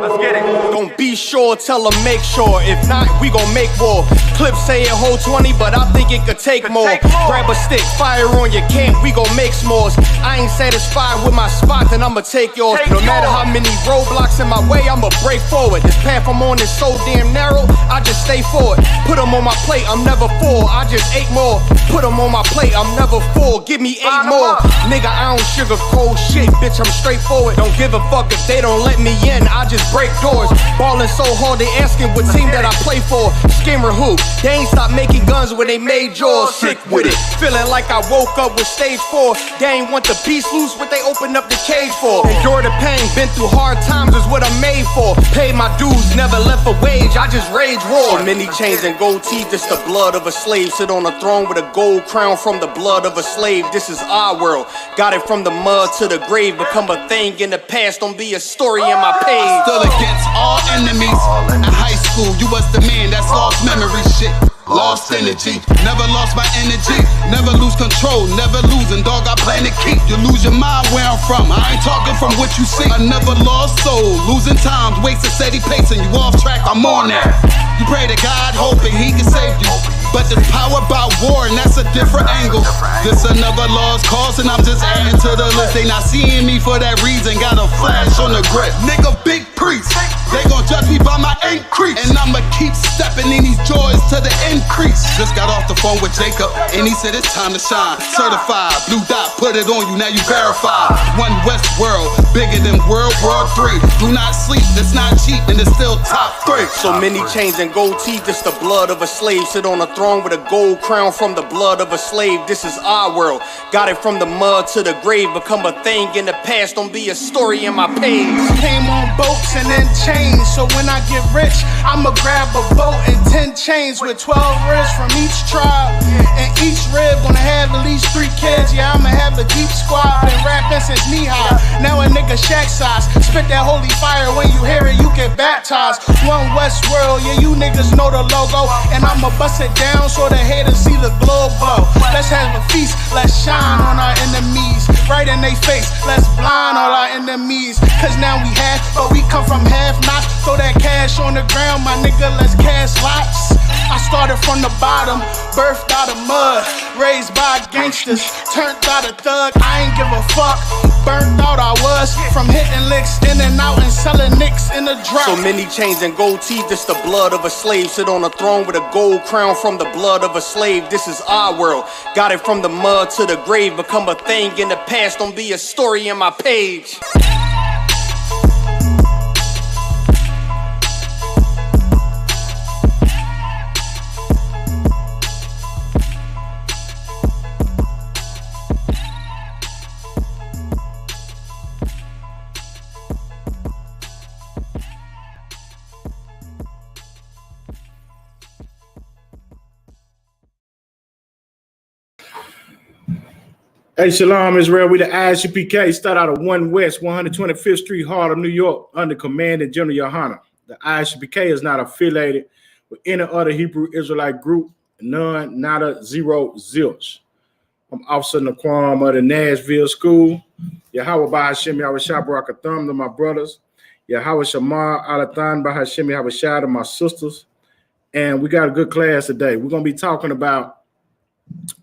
Let's get it. Don't be sure, tell them make sure. If not, we gon' make more. Clips say it hold 20, but I think it could take more. Grab a stick, fire on your camp, we gon' make s'mores. I ain't satisfied with my spot, then I'ma take yours. No matter how many roadblocks in my way, I'ma break forward. This path I'm on is so damn narrow, I just stay forward. Put them on my plate, I'm never full, I just ate more. Put them on my plate, I'm never full, give me 8 more. Nigga, I don't sugarcoat shit, bitch, I'm straightforward. Don't give a fuck if they don't let me in, I just break doors. Ballin' so hard, they asking what team that I play for. Skimmer who? They ain't stopped making guns when they made yours. Sick with it, feeling like I woke up with stage 4. They ain't want the piece loose, what they opened up the cage for. Endure the pain, been through hard times is what I'm made for. Paid my dues, never left a wage, I just rage war. So many chains and gold teeth, this the blood of a slave. Sit on a throne with a gold crown from the blood of a slave. This is our world, got it from the mud to the grave. Become a thing in the past, don't be a story in my page. Still against all enemies. In high school, you was the man that's lost memory shit. Lost energy, never lost my energy. Never lose control, never losing, dog, I plan to keep. You lose your mind where I'm from, I ain't talking from what you see. I never lost soul, losing times, wasting steady pace, and you off track, I'm on that. You pray to God, hoping he can save you. But there's power about war, and that's a different angle. This another lost cause, and I'm just adding to the list. They not seeing me for that reason, got a flash on the grip. Nigga, big priest, they gon' judge me by my increase. And I'ma keep stepping in these joys to the increase. Just got off the phone with Jacob, and he said it's time to shine. Certified, blue dot, put it on you, now you verified. One West world, bigger than World War III. Do not sleep, it's not cheap, and it's still top 3. So many chains and gold teeth, this the blood of a slave. Sit on a throne with a gold crown from the blood of a slave. This is our world, got it from the mud to the grave. Become a thing in the past, don't be a story in my page. Came on boats and then chains, so when I get rich, I'ma grab a boat and 10 chains with 12 ribs from each tribe. And each rib gonna have at least 3 kids. Yeah, I'ma have a deep squad. Been rapping since knee high, now a nigga shack size. Spit that holy fire, when you hear it, you get baptized. One West world, yeah, you niggas know the logo. And I'ma bust it down so the haters see the globe glow. Let's have a feast, let's shine on our enemies. Right in they face, let's blind all our enemies. Cause now we half, but we come from half knots. Throw that cash on the ground, my nigga, let's cast lots. I started from the bottom, birthed out of mud, raised by gangsters, turned out a thug. I ain't give a fuck, burnt out I was, from hitting licks in and out and selling nicks in the drop. So many chains and gold teeth, this the blood of a slave. Sit on a throne with a gold crown from the blood of a slave. This is our world, got it from the mud to the grave. Become a thing in the past, don't be a story in my page. Hey, Shalom, Israel. We the ISUPK, start out of 1 West, 125th Street, Harlem, New York, under command of General Yohana. The ISUPK is not affiliated with any other Hebrew Israelite group, none, nada, zero, zilch. I'm Officer Naquam of the Nashville School. Yahweh Bahashem Yahweh Barakatham to my brothers. Yahweh Shamar Alathan Bahashem Yahweh Shah to my sisters. And we got a good class today. We're going to be talking about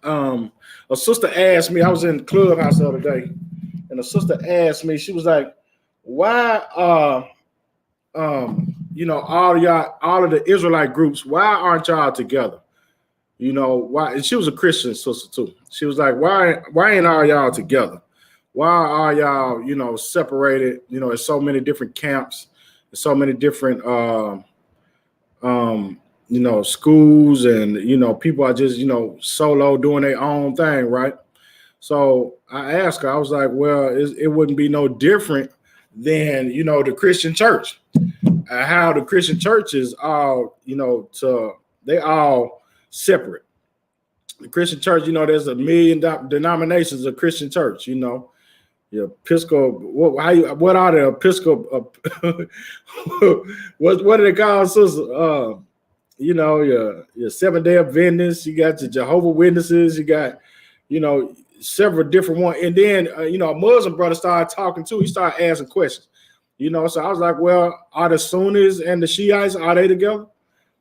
a sister asked me, I was in the clubhouse the other day, and a sister asked me, she was like, why you know, all of the Israelite groups, why aren't y'all together? You know, why? And she was a Christian sister too. She was like, why ain't all y'all together? Why are y'all, you know, separated? You know, there's so many different camps, there's so many different you know, schools, and, you know, people are just, you know, solo doing their own thing, right? So I asked her, I was like, well, it wouldn't be no different than, you know, the Christian church. How the Christian church is all, you know, they all separate. The Christian church, you know, there's a million denominations of Christian church, you know. Your Episcopal, what are the Episcopal, what do they call sisters? You know, your Seventh-day Adventists, you got your Jehovah's Witnesses, you got, you know, several different ones. And then, you know, a Muslim brother started talking too. He started asking questions. You know, so I was like, well, are the Sunnis and the Shiites, are they together?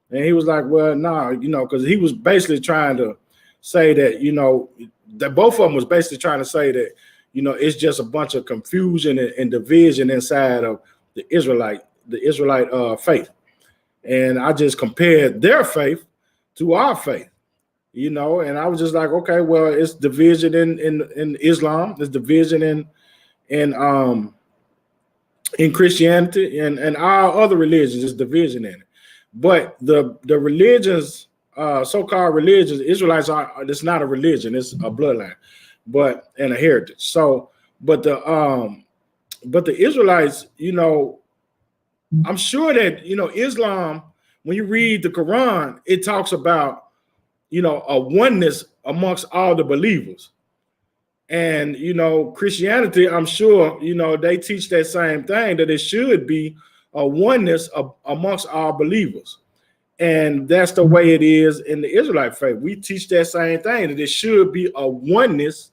And he was like, well, no, you know, because he was basically trying to say that, you know, that both of them was basically trying to say that, you know, it's just a bunch of confusion and division inside of the Israelite faith. And I just compared their faith to our faith, you know, and I was just like, okay, well, it's division in Islam, there's division in Christianity and our other religions, there's division in it. But the religions, so-called religions, Israelites it's not a religion, it's a bloodline, and a heritage. So, but the Israelites, you know, I'm sure that, you know, Islam, when you read the Quran, it talks about, you know, a oneness amongst all the believers. And, you know, Christianity, I'm sure, you know, they teach that same thing, that it should be a oneness amongst all believers. And that's the way it is in the Israelite faith. We teach that same thing, that it should be a oneness,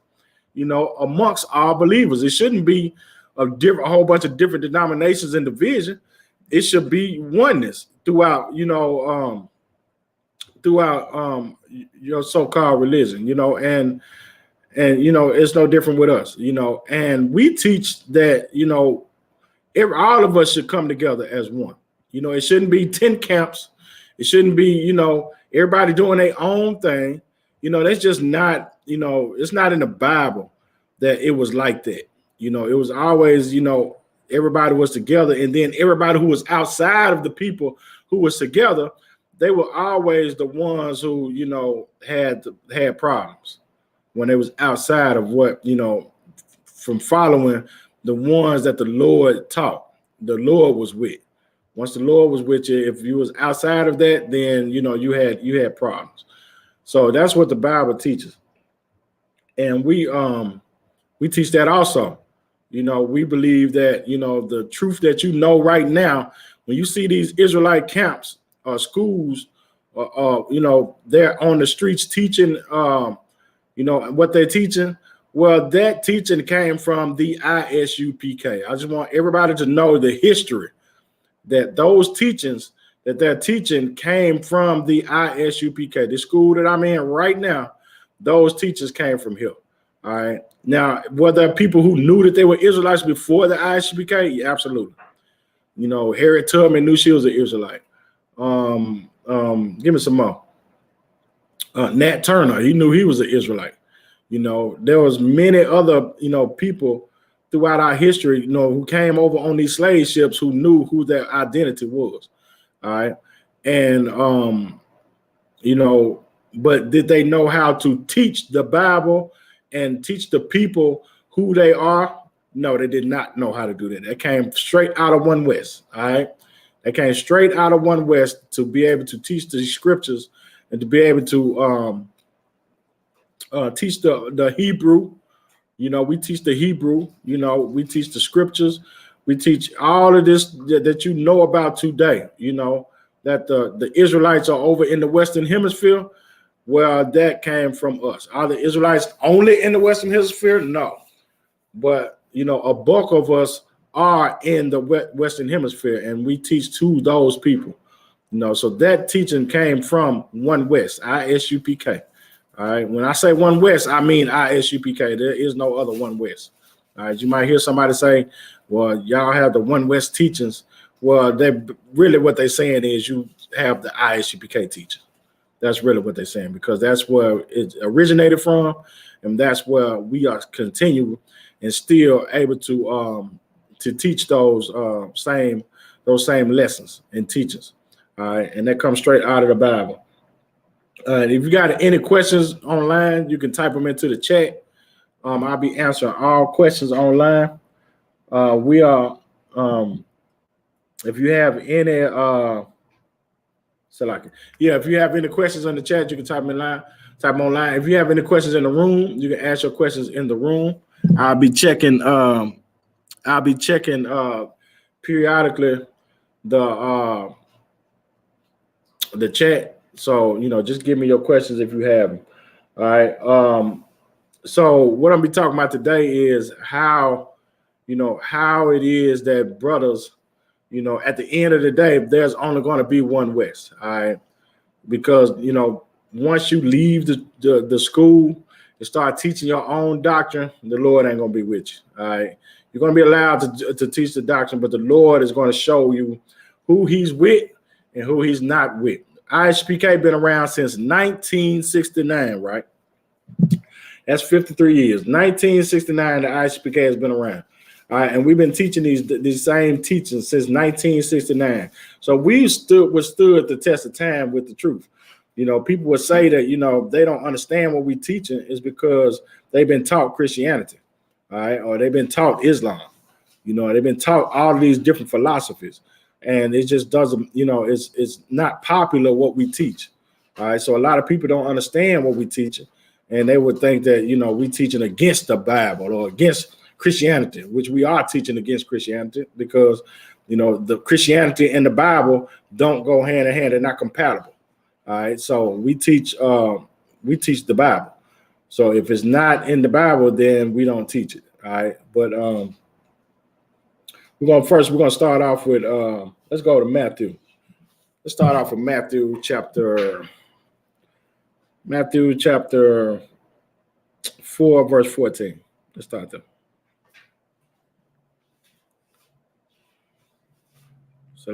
you know, amongst all believers. It shouldn't be a whole bunch of different denominations and division. It should be oneness throughout, you know, your so-called religion, you know, and you know, it's no different with us, you know, and we teach that, you know, all of us should come together as one. You know, it shouldn't be 10 camps. It shouldn't be, you know, everybody doing their own thing. You know, that's just not, you know, it's not in the Bible that it was like that. You know, it was always, you know, everybody was together, and then everybody who was outside of the people who was together, they were always the ones who, you know, had problems when they was outside of what, you know, from following the ones that the Lord taught, the Lord was with. Once the Lord was with you, if you was outside of that, then, you know, you had problems. So that's what the Bible teaches. And we teach that also. You know, we believe that, you know, the truth that you know right now, when you see these Israelite camps or schools, you know, they're on the streets teaching, you know, what they're teaching. Well, that teaching came from the ISUPK. I just want everybody to know the history, that those teachings that they're teaching came from the ISUPK. The school that I'm in right now, those teachers came from here. All right. Now, were there people who knew that they were Israelites before the ISUPK? Yeah, absolutely. You know, Harriet Tubman knew she was an Israelite. Give me some more. Nat Turner, he knew he was an Israelite. You know, there was many other, you know, people throughout our history, you know, who came over on these slave ships who knew who their identity was. All right. And, you know, but did they know how to teach the Bible and teach the people who they are? No, they did not know how to do that. They came straight out of One West. All right. They came straight out of One West to be able to teach the scriptures and to be able to teach the Hebrew. You know, we teach the Hebrew. You know, we teach the scriptures. We teach all of this that you know about today. You know, that the Israelites are over in the Western Hemisphere. Well, that came from us. Are the Israelites only in the Western Hemisphere? No. But, you know, a bulk of us are in the Western Hemisphere, and we teach to those people. You know, so that teaching came from One West, ISUPK. All right. When I say One West, I mean ISUPK. There is no other One West. All right. You might hear somebody say, well, y'all have the One West teachings. Well, they really what they're saying is you have the ISUPK teaching. That's really what they're saying, because that's where it originated from, and that's where we are continuing and still able to teach those same lessons and teachings. All right. And that comes straight out of the Bible. If you got any questions online, you can type them into the chat. I'll be answering all questions online. We are, if you have any, if you have any questions on the chat, you can type them online. If you have any questions in the room, you can ask your questions in the room. I'll be checking periodically the chat. So, you know, just give me your questions if you have them. All right. So what I'm be talking about today is how, how it is that brothers, at the end of the day, there's only going to be one West. All right. Because, once you leave the school and start teaching your own doctrine, the Lord ain't going to be with you. All right. You're going to be allowed to teach the doctrine, but the Lord is going to show you who he's with and who he's not with. ISPK been around since 1969, right? That's 53 years. 1969, the ISPK has been around. All right, and we've been teaching these same teachings since 1969. So we stood the test of time with the truth. People would say that, they don't understand what we're teaching is because they've been taught Christianity, all right, or they've been taught Islam. They've been taught all of these different philosophies, and it just doesn't, it's not popular what we teach. All right, so a lot of people don't understand what we teaching, and they would think that, we teaching against the Bible or against Christianity, which we are teaching against Christianity because, the Christianity and the Bible don't go hand in hand. They're not compatible. All right, so we teach the Bible. So if it's not in the Bible, then we don't teach it. All right, but we're gonna start off with let's go to Matthew. Let's start off with Matthew chapter 4, verse 14. Let's start there. So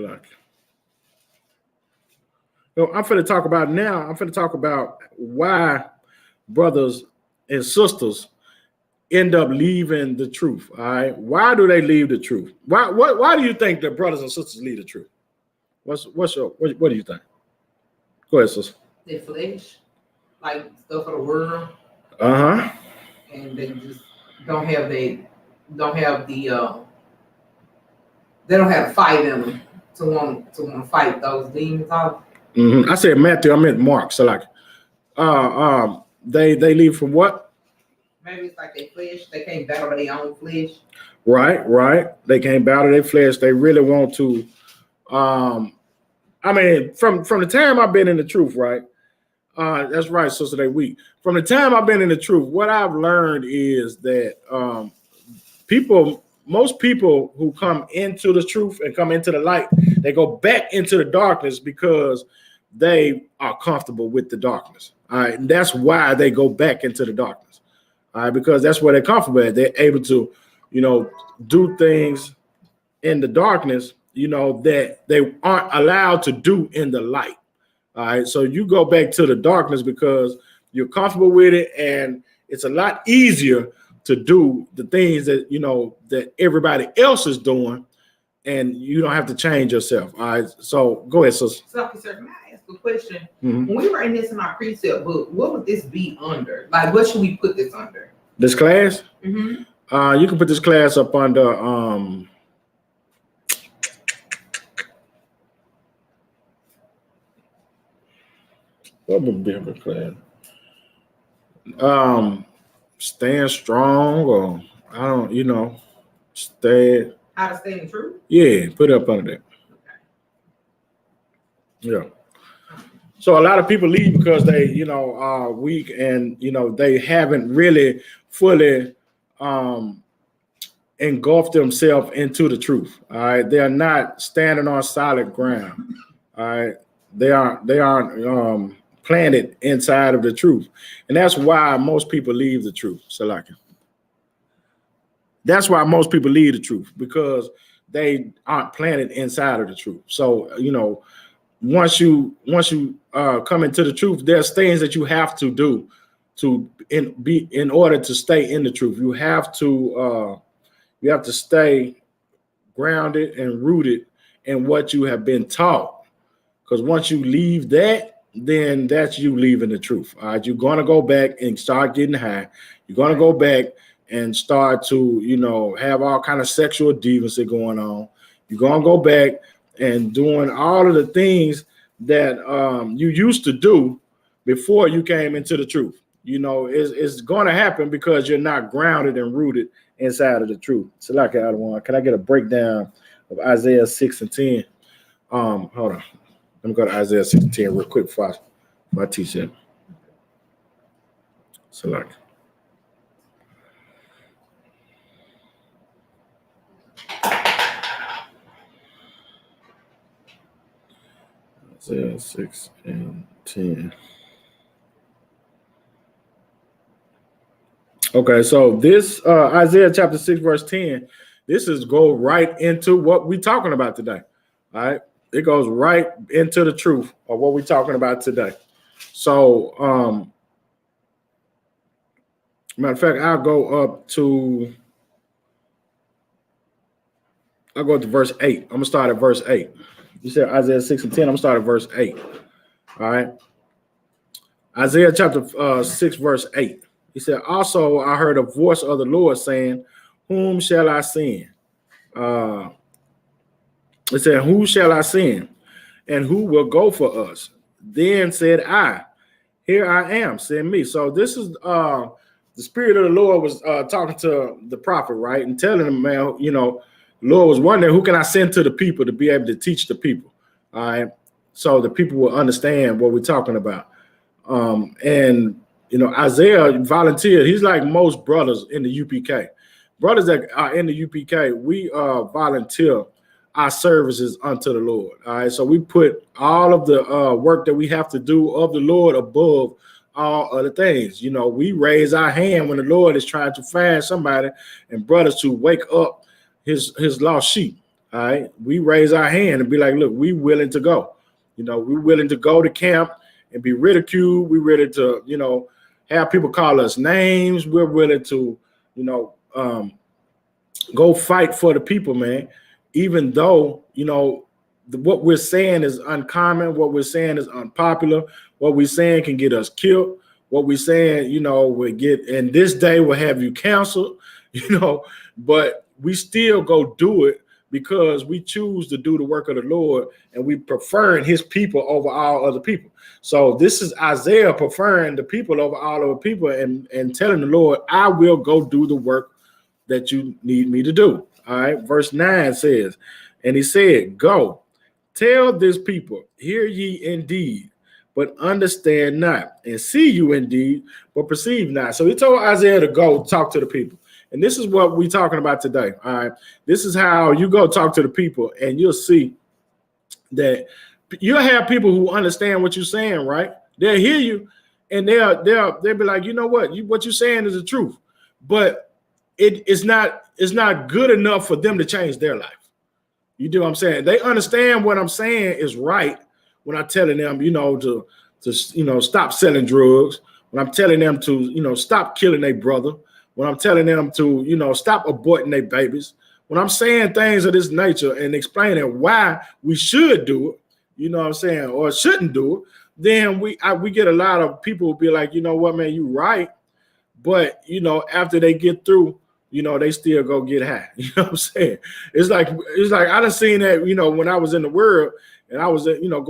I'm going to talk about why brothers and sisters end up leaving the truth. All right. Why do they leave the truth? Why do you think that brothers and sisters leave the truth? What do you think? Go ahead, sister. Their flesh, like stuff of the world. Uh-huh. And they just don't have the they don't have fight in them to want to fight those demons off. Mm-hmm. I said Matthew, I meant Mark. So they leave from what? Maybe it's like their flesh. They can't battle their own flesh. Right. They can't battle their flesh. They really want to. From the time I've been in the truth, right? That's right, sister. They weak. From the time I've been in the truth, what I've learned is that most people who come into the truth and come into the light, they go back into the darkness because they are comfortable with the darkness. All right, and that's why they go back into the darkness. All right, because that's where they're comfortable at. They're able to, do things in the darkness, that they aren't allowed to do in the light. All right, so you go back to the darkness because you're comfortable with it, and it's a lot easier to do the things that that everybody else is doing, and you don't have to change yourself. All right, so go ahead, sister. So, sir, can I ask a question? Mm-hmm. When we were in this in our precept book, what would this be under? Like, what should we put this under? This class? Mm-hmm. You can put this class up under what would be a class? Stand strong, or I don't, stay. How to stay in truth? Yeah, put it up under that. Okay. Yeah. So a lot of people leave because they, are weak, and they haven't really fully engulfed themselves into the truth. All right, they are not standing on solid ground. All right, they aren't planted inside of the truth, and that's why most people leave the truth. Salaki. That's why most people leave the truth, because they aren't planted inside of the truth. So once you come into the truth, there's things that you have to do in order to stay in the truth. You have to stay grounded and rooted in what you have been taught. Because once you leave that, then that's you leaving the truth. All right, you're gonna go back and start getting high. You're gonna go back and start to, have all kind of sexual deviancy going on. You're gonna go back and doing all of the things that you used to do before you came into the truth. It's going to happen because you're not grounded and rooted inside of the truth. So like I want, can I get a breakdown of Isaiah 6 and 10? Hold on. Let me go to Isaiah 6 and 10 real quick before I teach it. So like. Isaiah 6 and 10. Okay, so this Isaiah chapter 6, verse 10, this is go right into what we're talking about today. All right. It goes right into the truth of what we're talking about today. So matter of fact, I'll go to verse 8. I'm gonna start at verse 8. You said Isaiah 6 and 10. I'm gonna start at verse 8. All right. Isaiah chapter 6, verse 8. He said, also I heard a voice of the Lord saying, whom shall I send? It said, who shall I send? And who will go for us? Then said I, here I am, send me. So this is the Spirit of the Lord was talking to the prophet, right? And telling him, man, you know, the Lord was wondering, who can I send to the people to be able to teach the people? All right. So the people will understand what we're talking about. And you know, Isaiah volunteered. He's like most brothers in the UPK. Brothers that are in the UPK, we volunteer our services unto the Lord. All right. So we put all of the work that we have to do of the Lord above all other things. You know, we raise our hand when the Lord is trying to find somebody and brothers to wake up his lost sheep. All right. We raise our hand and be like, look, we willing to go. You know, we're willing to go to camp and be ridiculed. We're ready to, you know, have people call us names. We're willing to, you know, go fight for the people, man. Even though, you know, what we're saying is uncommon, what we're saying is unpopular, what we're saying can get us killed, what we're saying, you know, will get, and this day will have you canceled, you know, but we still go do it because we choose to do the work of the Lord and we preferring his people over all other people. So this is Isaiah preferring the people over all other people and telling the Lord, I will go do the work that you need me to do. All right. Verse 9 says, and he said, go, tell this people, hear ye indeed, but understand not, and see you indeed, but perceive not. So he told Isaiah to go talk to the people. And this is what we're talking about today. All right. This is how you go talk to the people, and you'll see that you'll have people who understand what you're saying, right? They'll hear you and they'll be like, you know what? What you're saying is the truth. But it's not good enough for them to change their life. You do what I'm saying? They understand what I'm saying is right when I'm telling them, you know, to you know, stop selling drugs, when I'm telling them to, you know, stop killing their brother, when I'm telling them to, you know, stop aborting their babies, when I'm saying things of this nature and explaining why we should do it, you know what I'm saying, or shouldn't do it, then we get a lot of people who be like, you know what, man, you right. But, you know, after they get through, you know, they still go get high. You know what I'm saying? It's like I done seen that, you know, when I was in the world and I was, you know,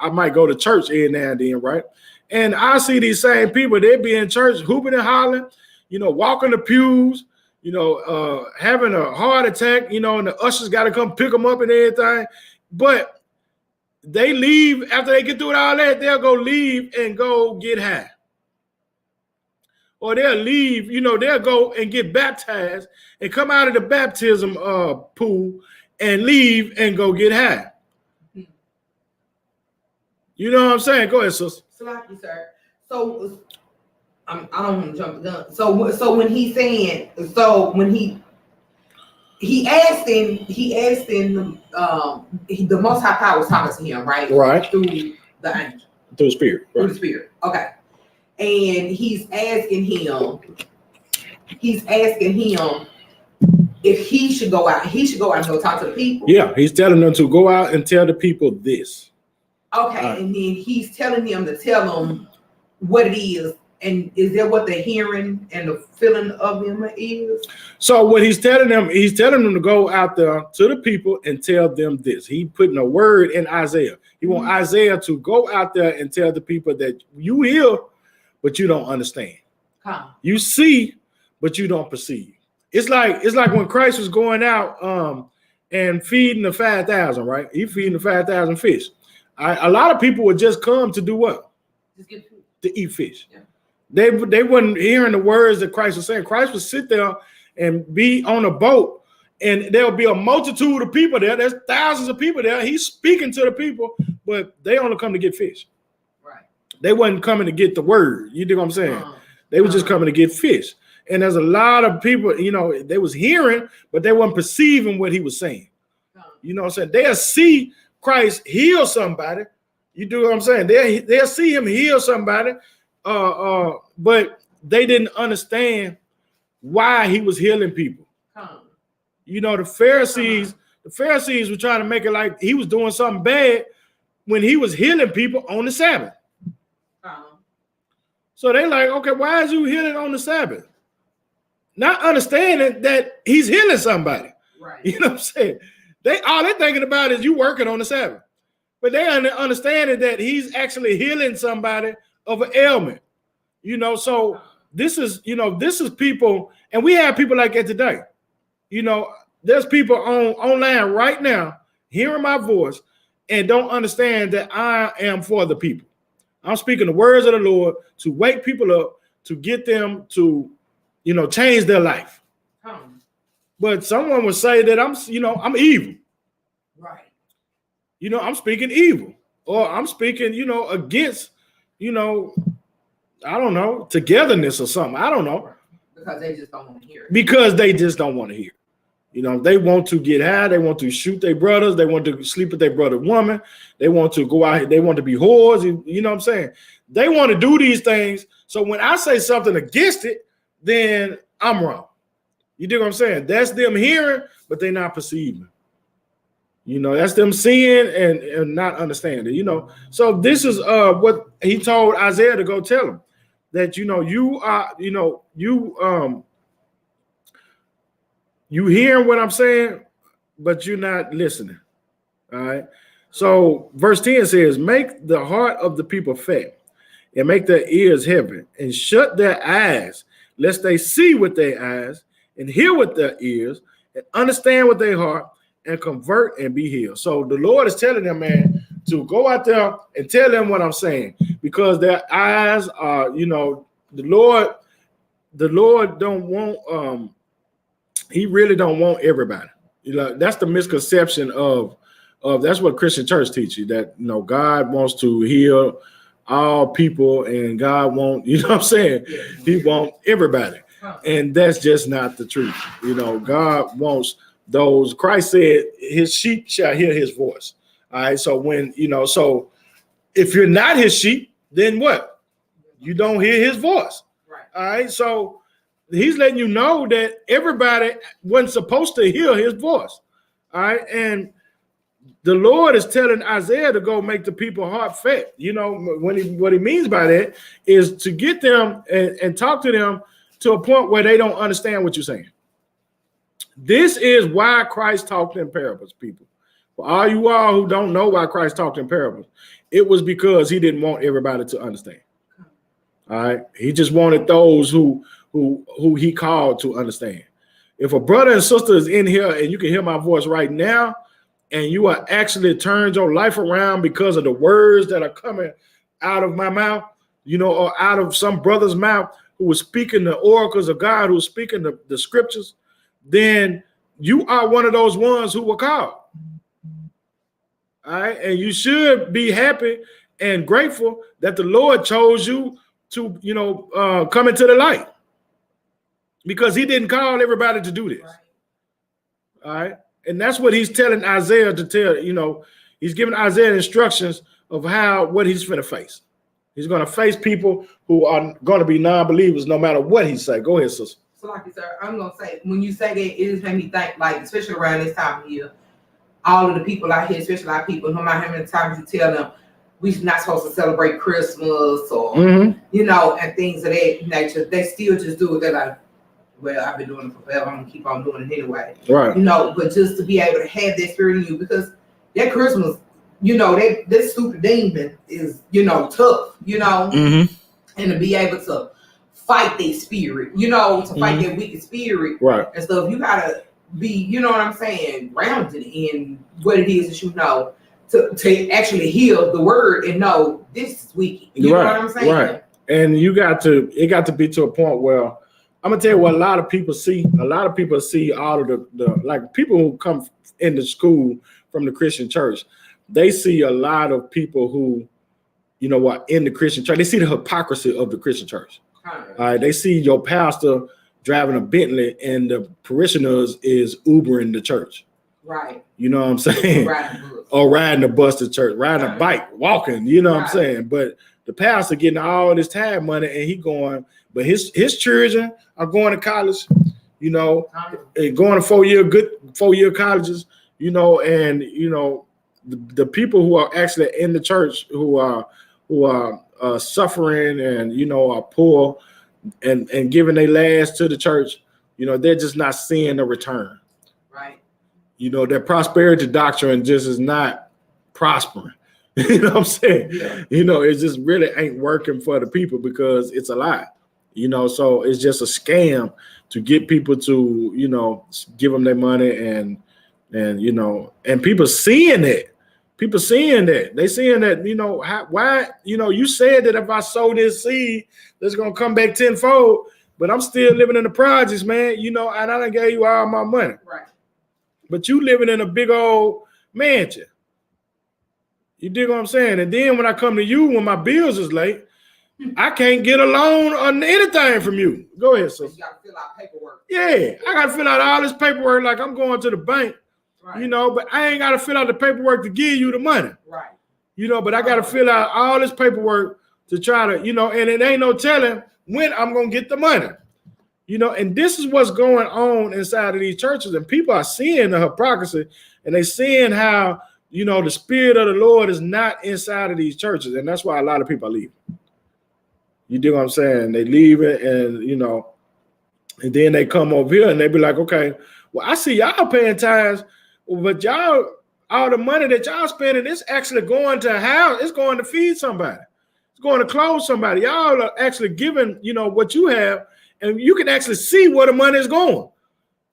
I might go to church every now and then, right? And I see these same people, they be in church hooping and hollering, you know, walking the pews, you know, having a heart attack, you know, and the ushers got to come pick them up and everything. But they leave after they get through all that, they'll go leave and go get high. Or they'll leave, you know, they'll go and get baptized and come out of the baptism pool and leave and go get high. You know what I'm saying? Go ahead, sister. Salaki, sir. So I don't want to jump the gun. So when he's saying, when he asked him, the Most High Power was talking to him, right? Right. Through the angel. Through the Spirit. Right. Through the Spirit. Okay. And he's asking him if he should go out. He should go out and go talk to the people. Yeah, he's telling them to go out and tell the people this. Okay, and then he's telling them to tell them what it is. And is that what the hearing and the feeling of them is? So what he's telling them to go out there to the people and tell them this. He putting a word in Isaiah. He want Isaiah to go out there and tell the people that you hear, but you don't understand. You see, but you don't perceive. It's like when Christ was going out and feeding the 5,000, right? He feeding the 5,000 fish. A lot of people would just come to do what? Just get food. To eat fish. Yeah. They weren't hearing the words that Christ was saying. Christ would sit there and be on a boat, and there'll be a multitude of people there. There's thousands of people there. He's speaking to the people, but they only come to get fish. Right. They wasn't coming to get the word. You dig what I'm saying? They were just coming to get fish. And there's a lot of people, you know, they was hearing, but they weren't perceiving what he was saying. You know what I'm saying? They'll see Christ heal somebody. You do what I'm saying? They'll see him heal somebody, but they didn't understand why he was healing people. You know, the Pharisees were trying to make it like he was doing something bad when he was healing people on the Sabbath. So they like, okay, why is you healing on the Sabbath? Not understanding that he's healing somebody. Right. You know what I'm saying? All they're thinking about is you working on the Sabbath. But they understanding that he's actually healing somebody of an ailment. You know, so this is people, and we have people like that today. You know, there's people online right now hearing my voice and don't understand that I am for the people. I'm speaking the words of the Lord to wake people up, to get them to, you know, change their life. But someone would say that I'm evil. Right. You know, I'm speaking evil, or I'm speaking, you know, against, you know, I don't know, togetherness or something. I don't know. Because they just don't want to hear it. Because they just don't want to hear. You know, they want to get high. They want to shoot their brothers. They want to sleep with their brother woman. They want to go out. They want to be whores. You know what I'm saying? They want to do these things. So when I say something against it, then I'm wrong. You dig what I'm saying? That's them hearing, but they're not perceiving. You know, that's them seeing and not understanding, you know. So this is what he told Isaiah to go tell him, that, you know, you are, you know, you hearing what I'm saying, but you're not listening. All right. So verse 10 says, make the heart of the people fat and make their ears heavy and shut their eyes, lest they see with their eyes and hear with their ears and understand with their heart and convert and be healed. So the Lord is telling them, man, to go out there and tell them what I'm saying, because their eyes are, you know, the Lord don't want, he really don't want everybody. You know, that's the misconception of that's what Christian church teach you, that, you know, God wants to heal all people and God won't, you know what I'm saying? He wants everybody. And that's just not the truth. You know, God wants those. Christ said his sheep shall hear his voice. All right. So when, you know, so if you're not his sheep, then what? You don't hear his voice. Right. All right. So he's letting you know that everybody wasn't supposed to hear his voice. All right. And the Lord is telling Isaiah to go make the people heart fat. You know, what he means by that is to get them and talk to them to a point where they don't understand what you're saying. This is why Christ talked in parables, people. For all you all who don't know why Christ talked in parables, it was because he didn't want everybody to understand. All right. He just wanted those who he called to understand. If a brother and sister is in here and you can hear my voice right now, and you are actually turned your life around because of the words that are coming out of my mouth, you know, or out of some brother's mouth who was speaking the oracles of God, who was speaking the scriptures, then you are one of those ones who were called. All right. And you should be happy and grateful that the Lord chose you to, you know, come into the light, because he didn't call everybody to do this. All right. And that's what he's telling Isaiah to tell, you know, he's giving Isaiah instructions of what he's going to face. He's going to face people who are going to be non-believers no matter what he say. Go ahead, sister. So like you said, I'm going to say, when you say that, it just made me think, like, especially around this time of year, all of the people out here, especially our people, no matter how many times you tell them we're not supposed to celebrate Christmas or, you know, and things of that nature, they still just do it. They're like, well, I've been doing it forever. I'm gonna keep on doing it anyway. Right. You know, but just to be able to have that spirit in you, because that Christmas, you know, that stupid demon is, you know, tough, you know, and to be able to fight that spirit, you know, to fight that wicked spirit, right? And stuff. You gotta be, you know what I'm saying, grounded in what it is that you know to actually hear the word and know this is wicked. You know what I'm saying? Right. And it got to be to a point where, I'm gonna tell you what a lot of people see. A lot of people see all of the like people who come into school from the Christian church. they see a lot of people who, you know, are in the Christian church. They see the hypocrisy of the Christian church. They see your pastor driving a Bentley and the parishioners is Ubering the church. Right. You know what I'm saying? Or riding a bus to church, riding a bike, walking, you know what I'm saying? But the pastor getting all this tithe money and he going, but his children are going to college, you know, and going to good 4-year colleges, you know, and you know, the people who are actually in the church who are suffering and, you know, are poor and giving their last to the church, you know, they're just not seeing the return. Right. You know, their prosperity doctrine just is not prospering. You know what I'm saying? Yeah. You know, it just really ain't working for the people because it's a lie. You know, so it's just a scam to get people to, you know, give them their money and you know, and people seeing it. People seeing that. They seeing that, you know, why, you know, you said that if I sow this seed, it's going to come back tenfold, but I'm still living in the projects, man, you know, and I done gave you all my money. Right. But you living in a big old mansion. You dig what I'm saying? And then when I come to you, when my bills is late, I can't get a loan or anything from you. Go ahead, sis. You got to fill out paperwork. Yeah, I got to fill out all this paperwork like I'm going to the bank. Right. You know, but I ain't got to fill out the paperwork to give you the money. Right. You know, but I got to fill out all this paperwork to try to, you know, and it ain't no telling when I'm going to get the money. You know, and this is what's going on inside of these churches. And people are seeing the hypocrisy and they seeing how, you know, the spirit of the Lord is not inside of these churches. And that's why a lot of people are leaving. You dig what I'm saying? They leave it and, you know, and then they come over here and they be like, okay, well, I see y'all paying tithes. But y'all, all the money that y'all spending, it's actually going to house. It's going to feed somebody. It's going to clothe somebody. Y'all are actually giving, you know, what you have, and you can actually see where the money is going.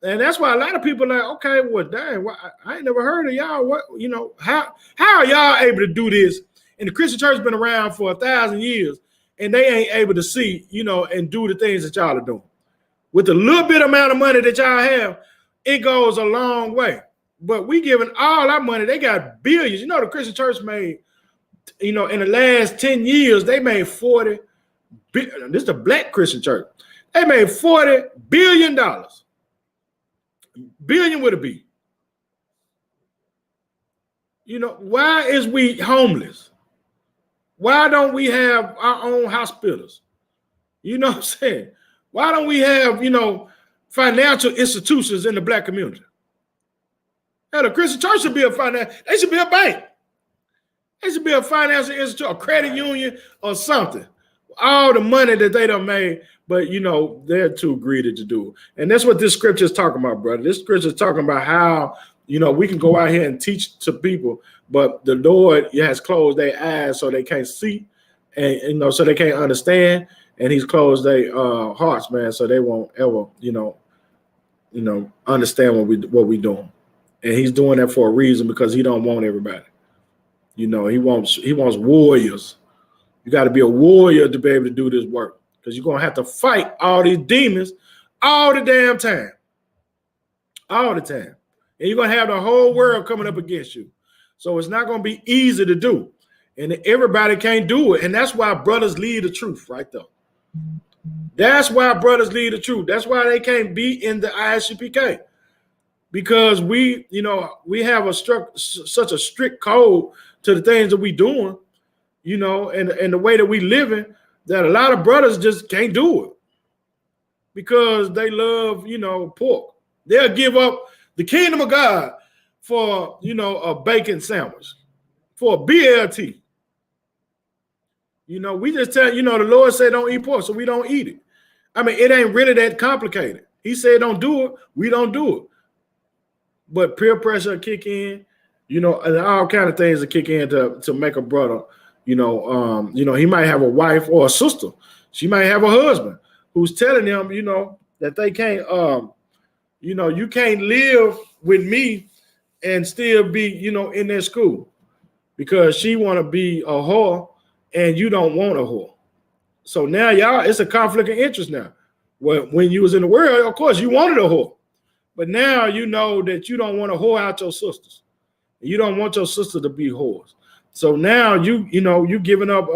And that's why a lot of people are like, okay, well, dang, I ain't never heard of y'all. What, you know, how are y'all able to do this? And the Christian church has been around for 1,000 years, and they ain't able to see, you know, and do the things that y'all are doing. With the little bit amount of money that y'all have, it goes a long way. But we giving all our money. They got billions. You know, the Christian church made, you know, in the last 10 years, they made 40 billion. This is the black Christian church. They made $40 billion. Billion with a B. You know, why is we homeless? Why don't we have our own hospitals? You know what I'm saying? Why don't we have, you know, financial institutions in the black community? Now, the Christian church should be they should be a bank. They should be a financial institute, a credit union or something. All the money that they done made, but, you know, they're too greedy to do it. And that's what this scripture is talking about, brother. This scripture is talking about how, you know, we can go out here and teach to people, but the Lord has closed their eyes so they can't see and, you know, so they can't understand. And he's closed their hearts, man, so they won't ever, you know, understand what we doing. And he's doing that for a reason because he don't want everybody. You know, he wants warriors. You got to be a warrior to be able to do this work because you're going to have to fight all these demons all the damn time. All the time. And you're going to have the whole world coming up against you. So it's not going to be easy to do. And everybody can't do it. And that's why brothers lead the truth right there. That's why brothers lead the truth. That's why they can't be in the ISUPK. Because we, you know, we have such a strict code to the things that we doing, you know, and the way that we living, that a lot of brothers just can't do it because they love, you know, pork. They'll give up the kingdom of God for, you know, a bacon sandwich, for a BLT. You know, we just tell, you know, the Lord said don't eat pork, so we don't eat it. I mean, it ain't really that complicated. He said don't do it, we don't do it. But peer pressure kick in, you know, and all kind of things that kick in to make a brother, you know, he might have a wife or a sister. She might have a husband who's telling him, you know, that they can't, you know, you can't live with me and still be, you know, in their school because she want to be a whore and you don't want a whore. So now y'all, it's a conflict of interest now. When you was in the world, of course, you wanted a whore. But now you know that you don't want to whore out your sisters. You don't want your sister to be whores. So now you giving up.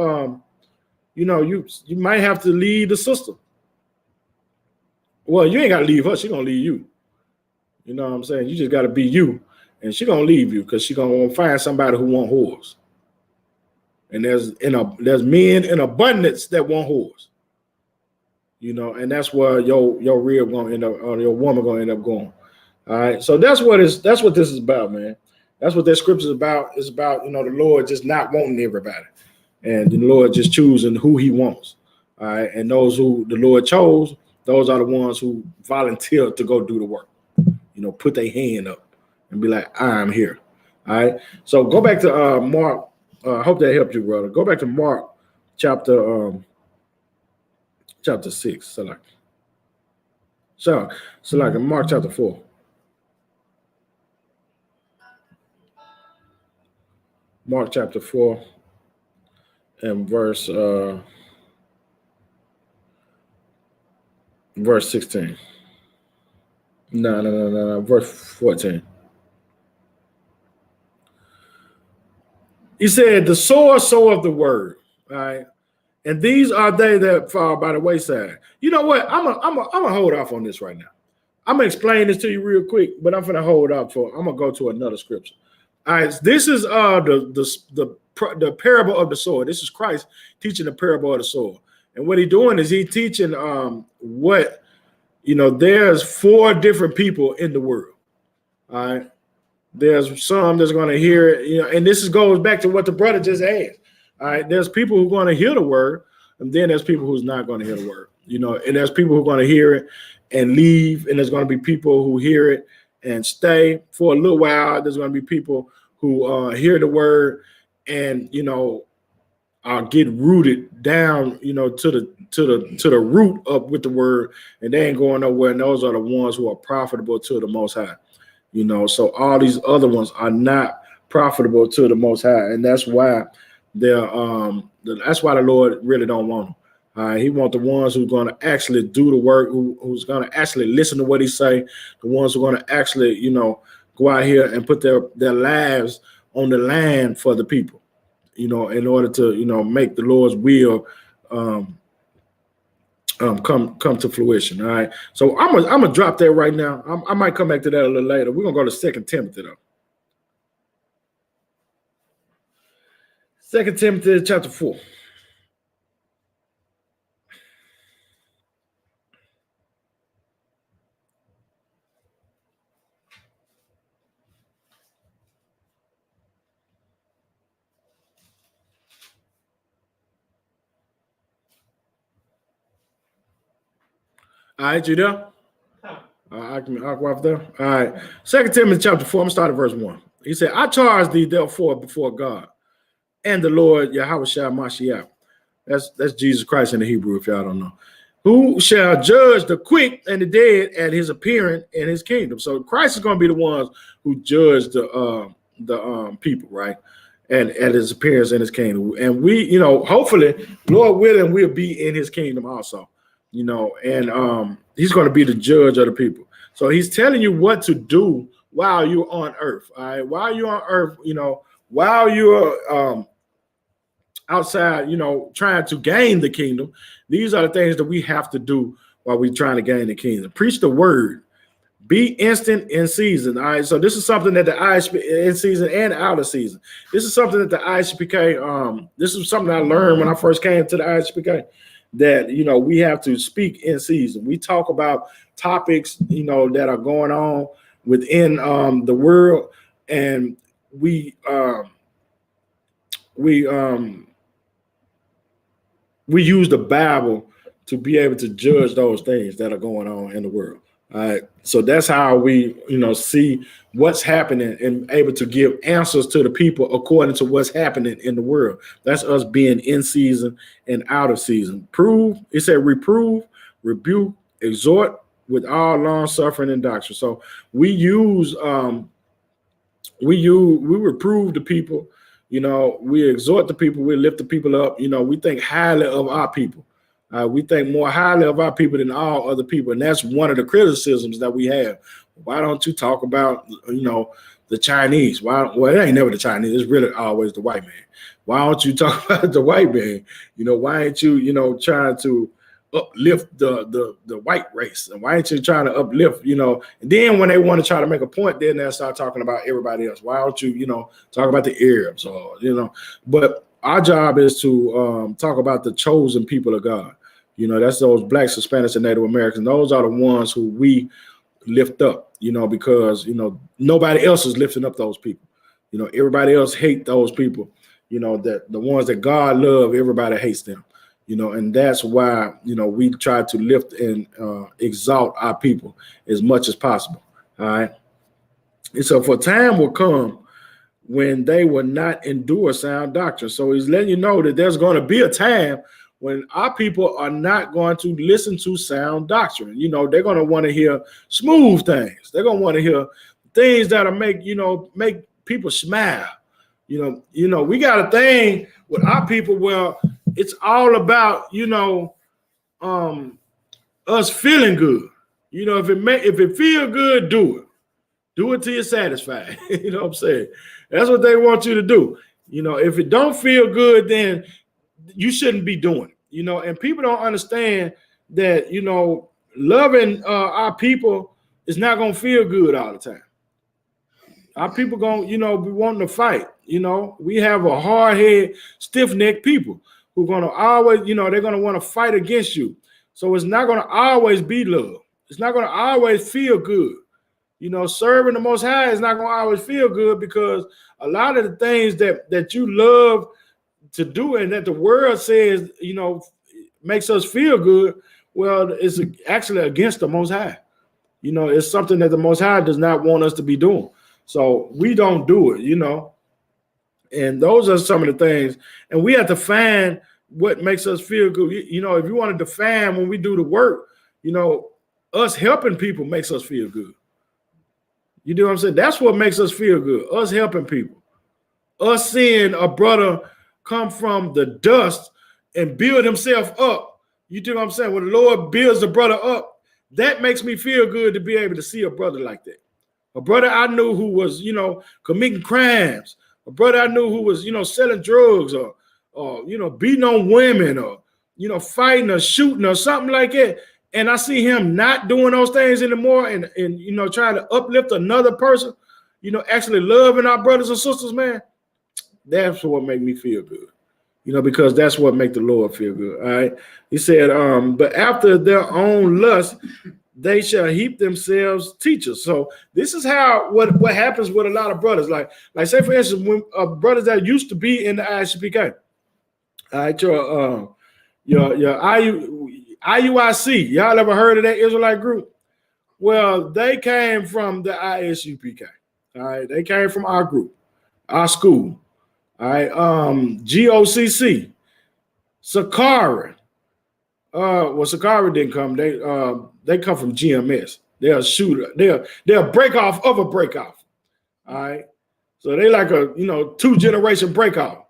You might have to leave the sister. Well, you ain't got to leave her. She gonna leave you. You know what I'm saying? You just got to be you, and she gonna leave you because she gonna find somebody who want whores. And there's men in abundance that want whores. And that's where your rib gonna end up, or your woman gonna end up going. All right. So that's what this is about, man. That's what that scripture is about. It's about, the Lord just not wanting everybody. And the Lord just choosing who he wants. All right. And those who the Lord chose, those are the ones who volunteer to go do the work. Put their hand up and be like, I'm here. All right. So go back to Mark. I hope that helped you, brother. Go back to Mark chapter 6. So like in Mark chapter 4. Mark chapter 4 and verse 16. No. Verse 14. He said, the sower soweth the word. All right. And these are they that fall by the wayside. You know what? I'm gonna hold off on this right now. I'm gonna explain this to you real quick, but I'm gonna hold off I'm gonna go to another scripture. All right, this is the parable of the sower. This is Christ teaching the parable of the sower. And what he's doing is he's teaching there's 4 different people in the world. All right. There's some that's going to hear it, and this goes back to what the brother just asked. All right. There's people who are going to hear the word, and then there's people who's not going to hear the word, and there's people who are going to hear it and leave, and there's going to be people who hear it and stay for a little while. There's going to be people who hear the word and get rooted down, to the root up with the word, and they ain't going nowhere. And those are the ones who are profitable to the Most High. So all these other ones are not profitable to the Most High, and that's why that's why the Lord really don't want them. He wants the ones who's going to actually do the work, who's going to actually listen to what he say, the ones who are going to actually, go out here and put their lives on the line for the people, in order to, make the Lord's will come to fruition. All right. So I'm gonna drop that right now. I might come back to that a little later. We're gonna go to 2 Timothy though. 2 Timothy chapter 4. All right, you there? I go off there. All right. 2 Timothy chapter 4. I'm gonna start at verse 1. He said, I charge thee therefore before God and the Lord Yahushua Mashiach. That's Jesus Christ in the Hebrew, if y'all don't know. Who shall judge the quick and the dead at his appearing in his kingdom. So Christ is going to be the ones who judge the people, right? And at his appearance in his kingdom. And we, hopefully, Lord willing, we'll be in his kingdom also. And he's going to be the judge of the people. So he's telling you what to do while you're on earth. All right. While you're on earth, while you're outside, trying to gain the kingdom, these are the things that we have to do while we're trying to gain the kingdom. Preach the word. Be instant in season. All right. So this is something that the ISP in season and out of season. This is something that the ISPK, this is something I learned when I first came to the ISPK. That we have to speak in season. We talk about topics that are going on within the world, and we use the Bible to be able to judge those things that are going on in the world. All right. So that's how we, see what's happening and able to give answers to the people according to what's happening in the world. That's us being in season and out of season. It said reprove, rebuke, exhort with all long suffering and doctrine. So we reprove the people, we exhort the people, we lift the people up, we think highly of our people. We think more highly of our people than all other people. And that's one of the criticisms that we have. Why don't you talk about, the Chinese. Why? Well, it ain't never the Chinese. It's really always the white man. Why don't you talk about the white man? Why ain't you, trying to uplift the white race? And why ain't you trying to uplift, And then when they want to try to make a point, then they'll start talking about everybody else. Why don't you, talk about the Arabs or, But our job is to talk about the chosen people of God. That's those Blacks, Hispanics, and Native Americans. Those are the ones who we lift up, because, nobody else is lifting up those people. Everybody else hate those people. That the ones that God love, everybody hates them. And that's why, we try to lift and exalt our people as much as possible. All right. And so for time will come when they will not endure sound doctrine. So he's letting you know that there's going to be a time when our people are not going to listen to sound doctrine. They're going to want to hear smooth things. They're going to want to hear things that'll make people smile. We got a thing with our people where it's all about, us feeling good. If it feel good, do it. Do it till you're satisfied. You know what I'm saying? That's what they want you to do. If it don't feel good, then you shouldn't be doing it. And people don't understand that, loving our people is not going to feel good all the time. Our people going to, be wanting to fight. We have a hard-headed, stiff-necked people who are going to always, they're going to want to fight against you. So it's not going to always be love. It's not going to always feel good. Serving the Most High is not going to always feel good, because a lot of the things that you love to do and that the world says, makes us feel good, well, it's actually against the Most High. It's something that the Most High does not want us to be doing. So we don't do it, and those are some of the things. And we have to find what makes us feel good. If you want to define when we do the work, us helping people makes us feel good. You know what I'm saying? That's what makes us feel good. Us helping people. Us seeing a brother come from the dust and build himself up. You know what I'm saying? When the Lord builds the brother up, that makes me feel good to be able to see a brother like that. A brother I knew who was, committing crimes. A brother I knew who was, selling drugs or beating on women or, fighting or shooting or something like that. And I see him not doing those things anymore and trying to uplift another person, actually loving our brothers and sisters, man. That's what make me feel good, because that's what make the Lord feel good. All right. He said, but after their own lust, they shall heap themselves teachers. So this is how what happens with a lot of brothers. Like say for instance, when brothers that used to be in the ISUPK, all right, your IUIC, y'all ever heard of that Israelite group? Well, they came from the ISUPK. All right, they came from our group, our school. All right, GOCC, Sakari. Sakari didn't come. They come from GMS. They're a shooter. They're a break off of a break off. All right. So they like a 2-generation break off.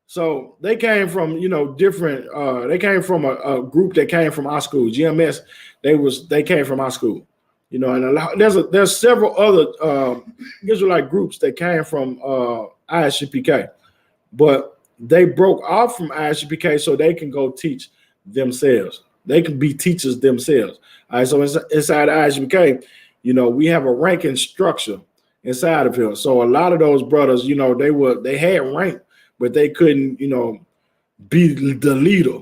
So they came from different. They came from a group that came from our school. GMS. They came from our school. And there's several other Israelite groups that came from ISUPK, but they broke off from ISUPK so they can go teach themselves. They can be teachers themselves. All right, so inside ISUPK, we have a ranking structure inside of here. So a lot of those brothers, they had rank, but they couldn't, be the leader.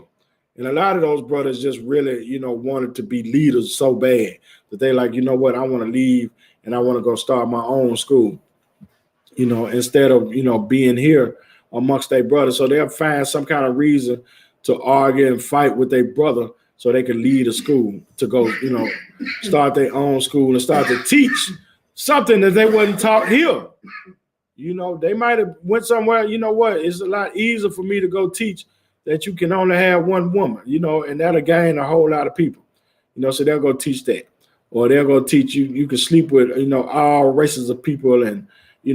And a lot of those brothers just really, wanted to be leaders so bad that they like, I want to leave and I want to go start my own school, instead of, being here amongst their brothers. So they'll find some kind of reason to argue and fight with their brother so they can lead a school to go, start their own school and start to teach something that they wasn't taught here. They might have went somewhere, it's a lot easier for me to go teach that you can only have one woman, and that'll gain a whole lot of people, so they'll go teach that. Or they'll go teach you can sleep with, all races of people and,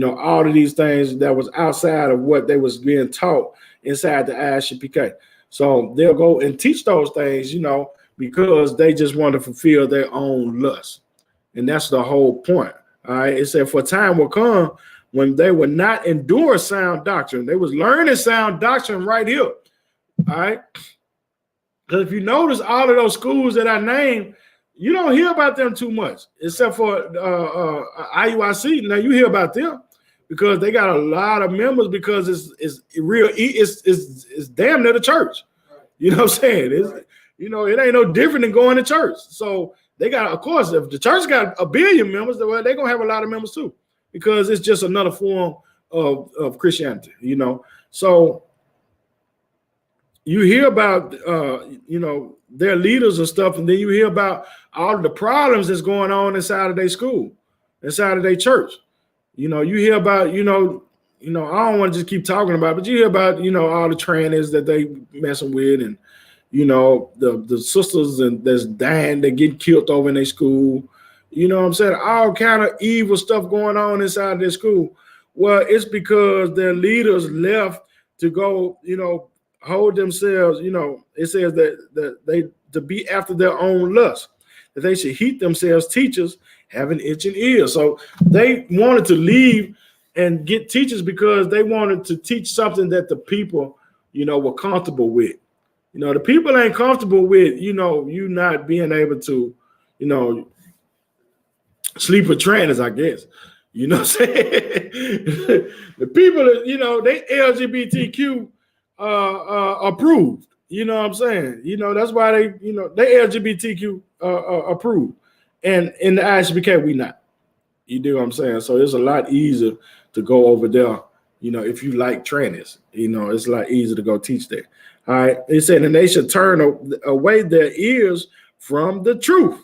all of these things that was outside of what they was being taught inside the ISUPK. So they'll go and teach those things, because they just want to fulfill their own lust. And that's the whole point. All right, it said, for time will come when they will not endure sound doctrine. They was learning sound doctrine right here. All right. Because if you notice, all of those schools that I named, you don't hear about them too much, except for IUIC. Now you hear about them because they got a lot of members, because it's damn near the church. You know what I'm saying? It ain't no different than going to church. So they got, of course, if the church got 1 billion members, well, they're gonna have a lot of members too, because it's just another form of Christianity. So you hear about their leaders and stuff, and then you hear about all of the problems that's going on inside of their school, inside of their church. You hear about, I don't want to just keep talking about it, but you hear about, all the trannies that they messing with, and the sisters and that's dying, that get killed over in their school. You know what I'm saying? All kind of evil stuff going on inside their school. Well, it's because their leaders left to go, hold themselves, it says that they to be after their own lust, that they should heat themselves teachers having itching ears. So they wanted to leave and get teachers because they wanted to teach something that the people, were comfortable with. The people ain't comfortable with, you not being able to, sleep with trannies, I guess. You know what I'm saying? The people that, they LGBTQ approved. You know what I'm saying? That's why they LGBTQ approved. And in the ISBK, we not. You do what I'm saying? So it's a lot easier to go over there, if you like trannies. It's a lot easier to go teach there. All right. It said, and they should turn away their ears from the truth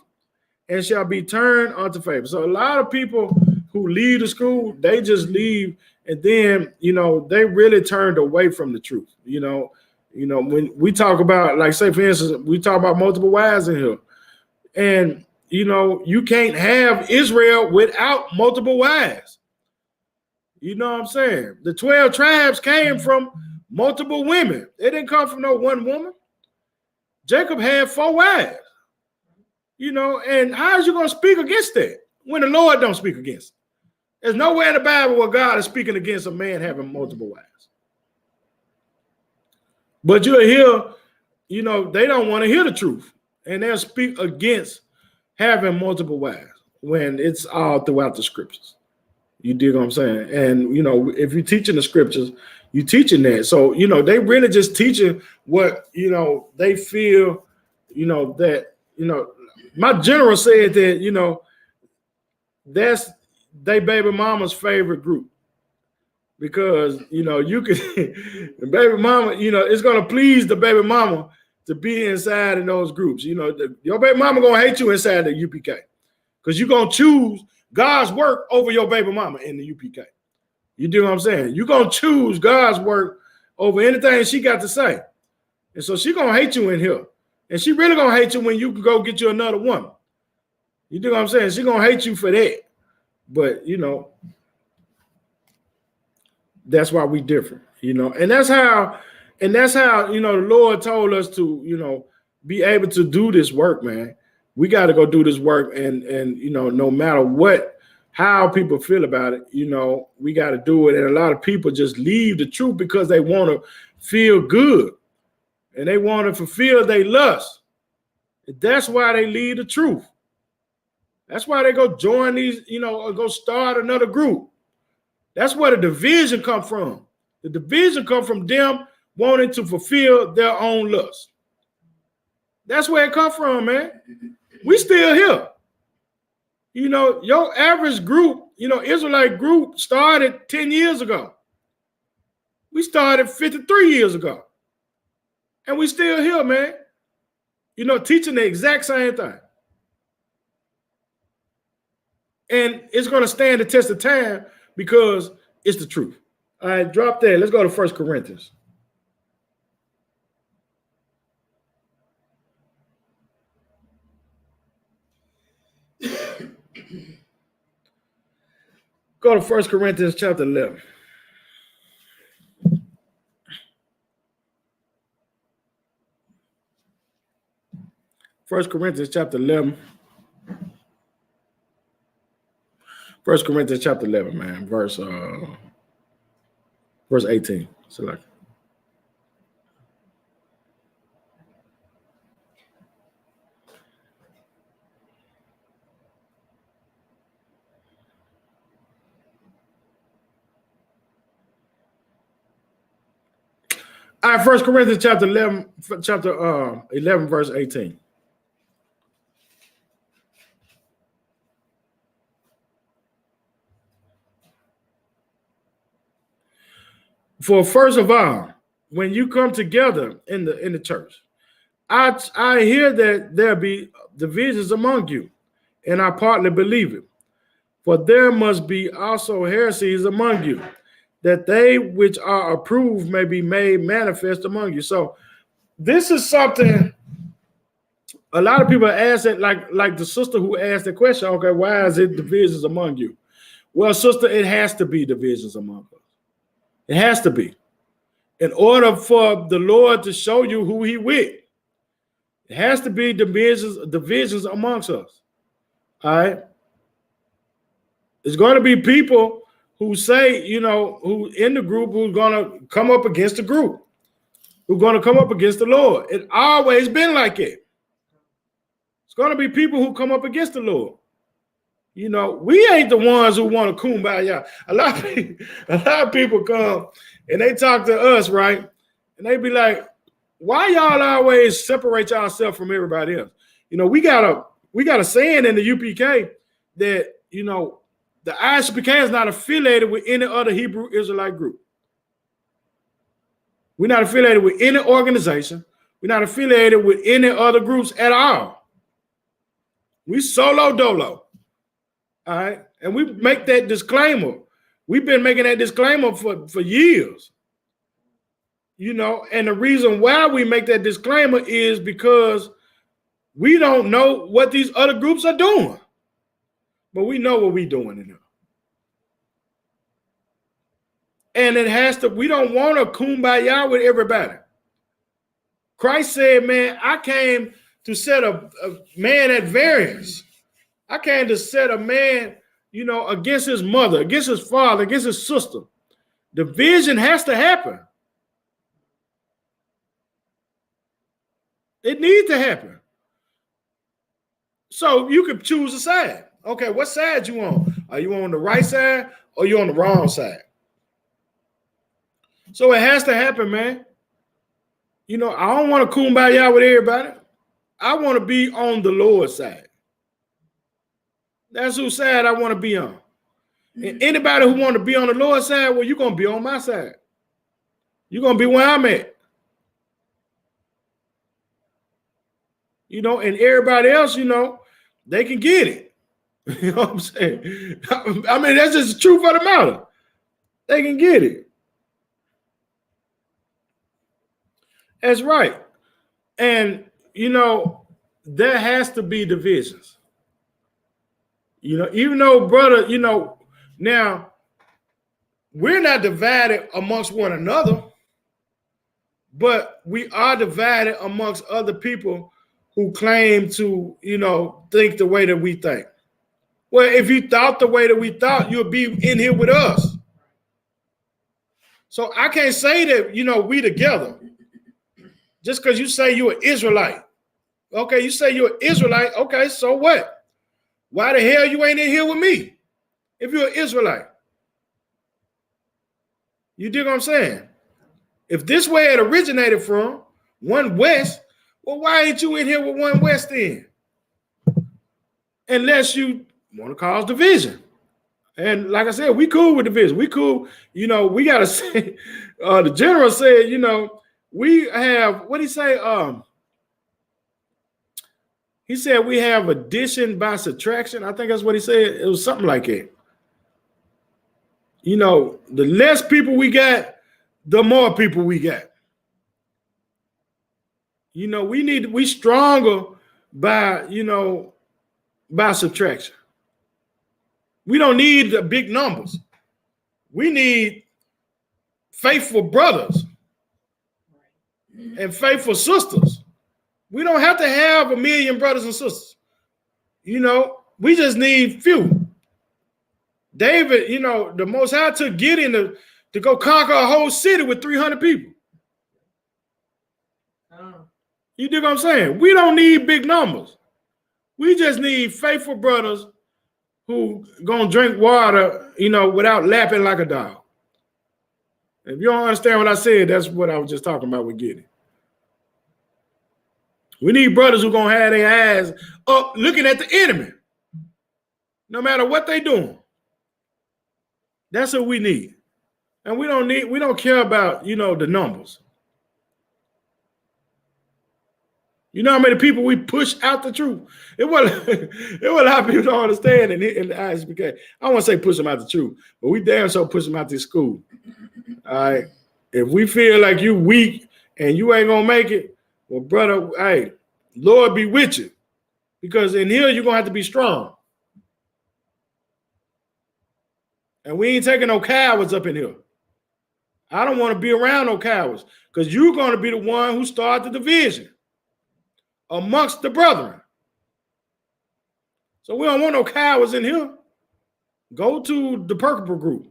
and shall be turned unto favor. So a lot of people who leave the school, they just leave, and then, they really turned away from the truth. When we talk about, like, say, for instance, we talk about multiple wives in here, and, you can't have Israel without multiple wives. You know what I'm saying? The 12 tribes came from multiple women. They didn't come from no one woman. Jacob had 4 wives. And how is you going to speak against that when the Lord don't speak against it? There's nowhere in the Bible where God is speaking against a man having multiple wives. But you'll hear, they don't want to hear the truth, and they'll speak against having multiple wives when it's all throughout the scriptures. You dig what I'm saying? And, if you're teaching the scriptures, you're teaching that. So, they really just teaching what, they feel, that, my general said that, that's they baby mama's favorite group. Because, you could, the baby mama, it's going to please the baby mama to be inside in those groups. Your baby mama going to hate you inside the UPK because you're going to choose God's work over your baby mama in the UPK. You do what I'm saying? You're going to choose God's work over anything she got to say. And so she going to hate you in here. And she really going to hate you when you can go get you another woman. You do what I'm saying? She going to hate you for that. But, that's why we different, and that's how, the Lord told us to, be able to do this work, man. We got to go do this work, and no matter how people feel about it, we got to do it. And a lot of people just leave the truth because they want to feel good and they want to fulfill their lust. That's why they leave the truth. That's why they go join these, or go start another group. That's where the division come from. The division come from them wanting to fulfill their own lust. That's where it come from, man. We still here. Your average group, Israelite group started 10 years ago. We started 53 years ago. And we still here, man. Teaching the exact same thing. And it's going to stand the test of time because it's the truth. All right, drop that. Let's go to 1 Corinthians. Go to 1 Corinthians chapter 11. 1 Corinthians chapter 11. 1 Corinthians chapter 11, man, verse 18. Select. All right, 1 Corinthians chapter 11, verse 18. For first of all, when you come together in the church, I hear that there be divisions among you, and I partly believe it. For there must be also heresies among you, that they which are approved may be made manifest among you. So this is something a lot of people ask it, like the sister who asked the question, okay, why is it divisions among you? Well, sister, it has to be divisions among us. It has to be. In order for the Lord to show you who he with, it has to be divisions amongst us. All right? There's going to be people who say, who in the group who's going to come up against the group, who's going to come up against the Lord. It's always been like it. It's going to be people who come up against the Lord. We ain't the ones who want to kumbaya. A lot of people come and they talk to us, right? And they be like, why y'all always separate yourself from everybody else? We got a saying in the UPK that, the ISUPK is not affiliated with any other Hebrew Israelite group. We're not affiliated with any organization. We're not affiliated with any other groups at all. We solo dolo. All right. And we make that disclaimer. We've been making that disclaimer for years. And the reason why we make that disclaimer is because we don't know what these other groups are doing. But we know what we're doing in there. And we don't want to kumbaya with everybody. Christ said, man, I came to set a man at variance. I came to set a man, against his mother, against his father, against his sister. Division has to happen. It needs to happen. So you can choose a side. Okay, what side you on? Are you on the right side or you on the wrong side? So it has to happen, man. I don't want to kumbaya with everybody. I want to be on the Lord's side. That's whose side I want to be on. And anybody who want to be on the Lord's side, well, you're going to be on my side. You're going to be where I'm at. And everybody else, they can get it. You know what I'm saying? I mean, that's just the truth of the matter. They can get it. That's right. And, there has to be divisions. Even though, brother, now we're not divided amongst one another, but we are divided amongst other people who claim to, think the way that we think. Well, if you thought the way that we thought, you'll be in here with us. So I can't say that, we together. Just because you say you're an Israelite. Okay, you say you're an Israelite. Okay, so what? Why the hell you ain't in here with me if you're an Israelite? You dig what I'm saying? If this way it originated from, One West, well, why ain't you in here with One West then? Unless you want to cause division. And like I said, we cool with division. We cool. We got to say, the general said, we have, what did he say? He said we have addition by subtraction. I think that's what he said. It was something like it. The less people we got, the more people we got. We stronger by, by subtraction. We don't need the big numbers. We need faithful brothers and faithful sisters. We don't have to have 1 million brothers and sisters. We just need few. David, you know, the Most High took Gideon to go conquer a whole city with 300 people. You dig what I'm saying? We don't need big numbers. We just need faithful brothers who gonna drink water, you know, without lapping like a dog. If you don't understand what I said, that's what I was just talking about with Gideon. We need brothers who gonna have their eyes up looking at the enemy, no matter what they doing. That's what we need. And we don't care about, you know, the numbers. You know how many people we push out the truth? It was a lot of people don't understand in the ISBK. I don't want to say push them out the truth, but we damn sure push them out this school. All right. If we feel like you weak and you ain't gonna make it, well, brother, hey, Lord be with you. Because in here you're gonna have to be strong. And we ain't taking no cowards up in here. I don't want to be around no cowards because you're going to be the one who started the division amongst the brethren. So we don't want no cowards in here. Go to the Perkable group.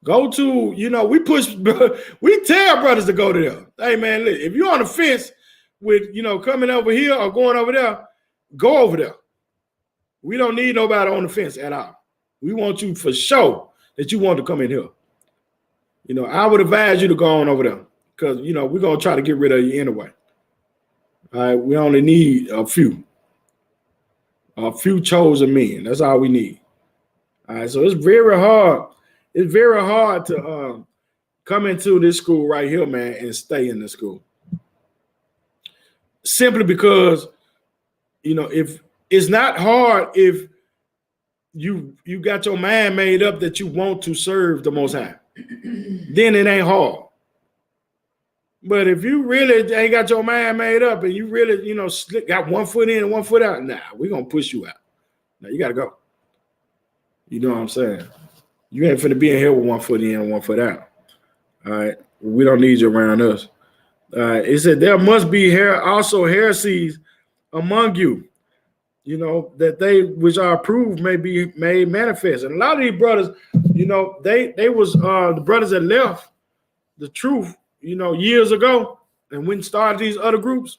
Go to, you know, we tell brothers to go to there. Hey, man, look, if you're on the fence with, you know, coming over here or going over there, go over there. We don't need nobody on the fence at all. We want you for sure that you want to come in here. You know, I would advise you to go on over there because, you know, we're going to try to get rid of you anyway. All right, we only need a few chosen men. That's all we need. All right, so it's very hard. It's very hard to come into this school right here, man, and stay in the school. Simply because, you know, if it's not hard if you got your mind made up that you want to serve the Most High, then it ain't hard. But if you really ain't got your mind made up and you really, you know, got 1 foot in and 1 foot out, nah, we're going to push you out. Now you got to go. You know what I'm saying? You ain't finna be in here with 1 foot in and 1 foot out. All right. We don't need you around us. All right. It said there must be also heresies among you, you know, that they which are approved may be made manifest. And a lot of these brothers, you know, they was the brothers that left the truth, you know, years ago and went and started these other groups.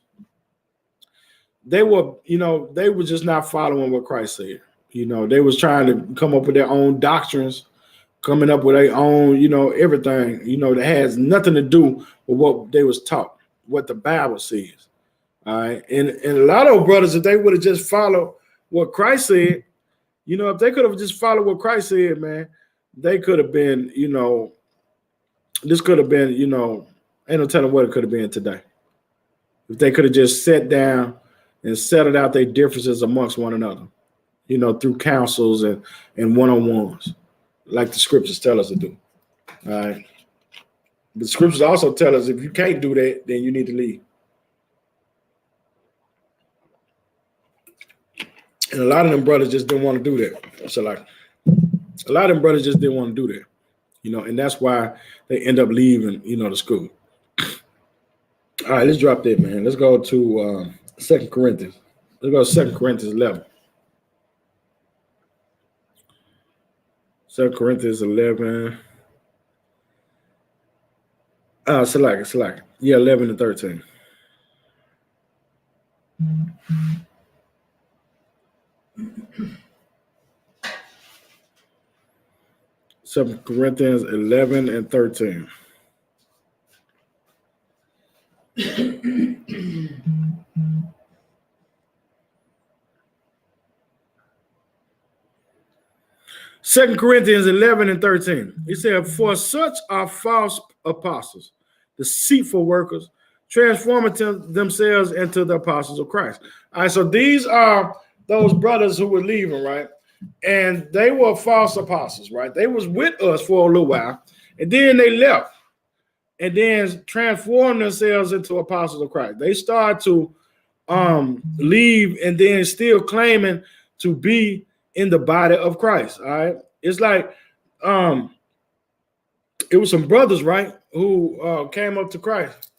They were, you know, they were just not following what Christ said. You know, they was trying to come up with their own doctrines, coming up with their own, you know, everything, you know, that has nothing to do with what they was taught, what the Bible says. All right. And a lot of brothers, if they would have just followed what Christ said, you know, if they could have just followed what Christ said, man, they could have been, you know, this could have been, you know, ain't no telling what it could have been today. If they could have just sat down and settled out their differences amongst one another, you know, through councils and one-on-ones, like the scriptures tell us to do. All right. The scriptures also tell us if you can't do that, then you need to leave. And a lot of them brothers just didn't want to do that. So like a lot of them brothers just didn't want to do that, you know, and that's why they end up leaving, you know, the school. All right, let's drop that, man. Let's go to 2 Corinthians. Let's go to 2 Corinthians 11. 2 Corinthians 11. Select. Yeah, 11 and 13. Second Corinthians 11 and 13. Second Corinthians 11 and 13. He said, for such are false apostles, deceitful workers, transforming themselves into the apostles of Christ. All right, so these are those brothers who were leaving, right? And they were false apostles, right? They was with us for a little while, and then they left, and then transformed themselves into apostles of Christ. They started to leave, and then still claiming to be in the body of Christ. All right, it's like it was some brothers, right, who came up to Christ.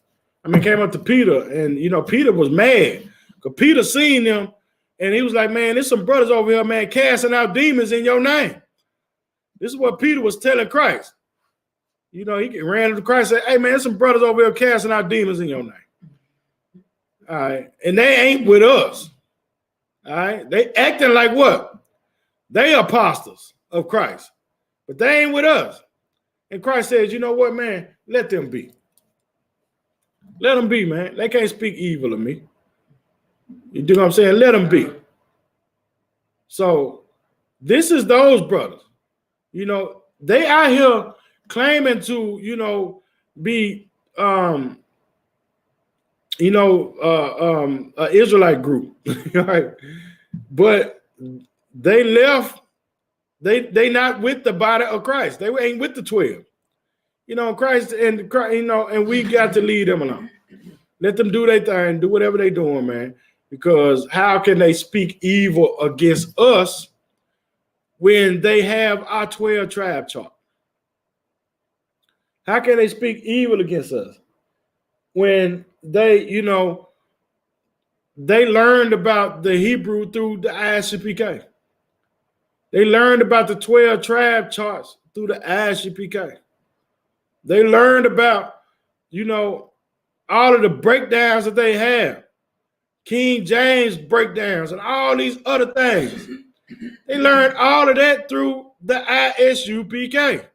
I mean, came up to Peter, and you know, Peter was mad because Peter seen them. And he was like, man, there's some brothers over here, man, casting out demons in your name. This is what Peter was telling Christ. You know, he ran to Christ and said, hey, man, there's some brothers over here casting out demons in your name. All right. And they ain't with us. All right. They acting like what? They apostles of Christ. But they ain't with us. And Christ says, you know what, man? Let them be. Let them be, man. They can't speak evil of me. You do what I'm saying? Let them be. So this is those brothers. You know, they out here claiming to, you know, be, an Israelite group, right? But they left. They not with the body of Christ. They ain't with the 12. You know, Christ, you know, and we got to leave them alone. Let them do their thing, do whatever they doing, man. Because how can they speak evil against us when they have our 12 tribe chart? How can they speak evil against us when they, you know, they learned about the Hebrew through the ISUPK? They learned about the 12 tribe charts through the ISUPK. They learned about, you know, all of the breakdowns that they have, King James breakdowns and all these other things. They learned all of that through the ISUPK.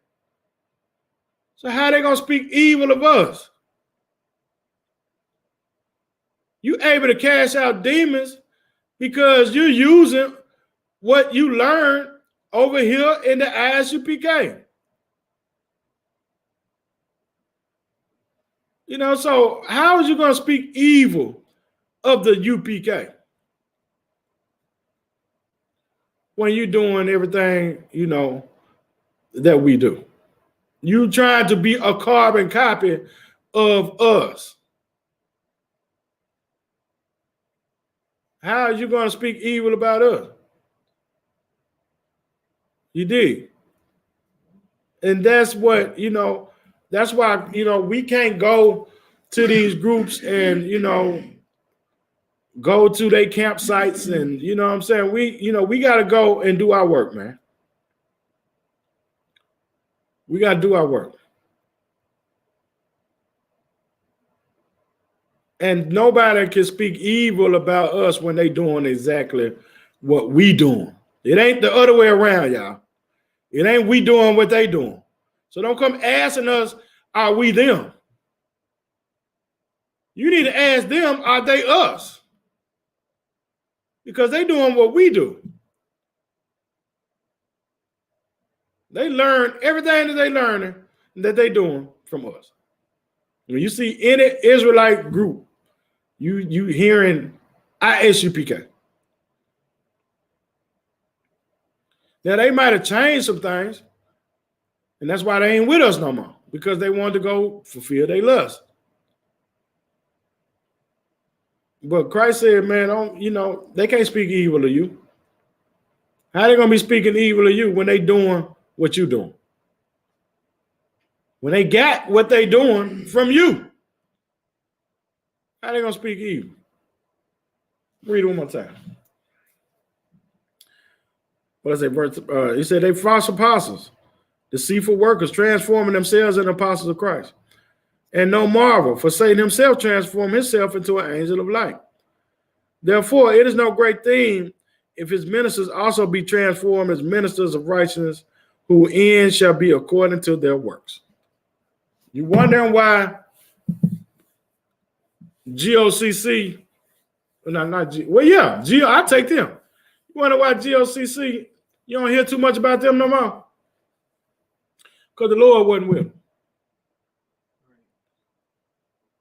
So how they gonna speak evil of us? You able to cast out demons because you're using what you learned over here in the ISUPK. You know, so how is you going to speak evil of the UPK when you're doing everything, you know, that we do? You trying to be a carbon copy of us. How are you going to speak evil about us? You did. And that's what, you know, that's why, you know, we can't go to these groups and, you know, go to their campsites and, you know what I'm saying? We got to go and do our work, man. We got to do our work. And nobody can speak evil about us when they doing exactly what we doing. It ain't the other way around, y'all. It ain't we doing what they doing. So don't come asking us, are we them? You need to ask them, are they us? Because they doing what we do. They learn everything that they learning that they doing from us. When you see any Israelite group, you hearing ISUPK. Now they might have changed some things, and that's why they ain't with us no more, because they wanted to go fulfill their lust. But Christ said, man, don't, you know, they can't speak evil of you. How they gonna be speaking evil of you when they doing what you doing? When they got what they doing from you, how they gonna speak evil? Read it one more time. What is it? He said they false apostles, deceitful workers, transforming themselves into apostles of Christ. And no marvel, for Satan himself transformed himself into an angel of light. Therefore, it is no great thing if his ministers also be transformed as ministers of righteousness, whose end shall be according to their works. You wondering why GOCC, I take them. You wonder why GOCC, you don't hear too much about them no more? Because the Lord wasn't with them.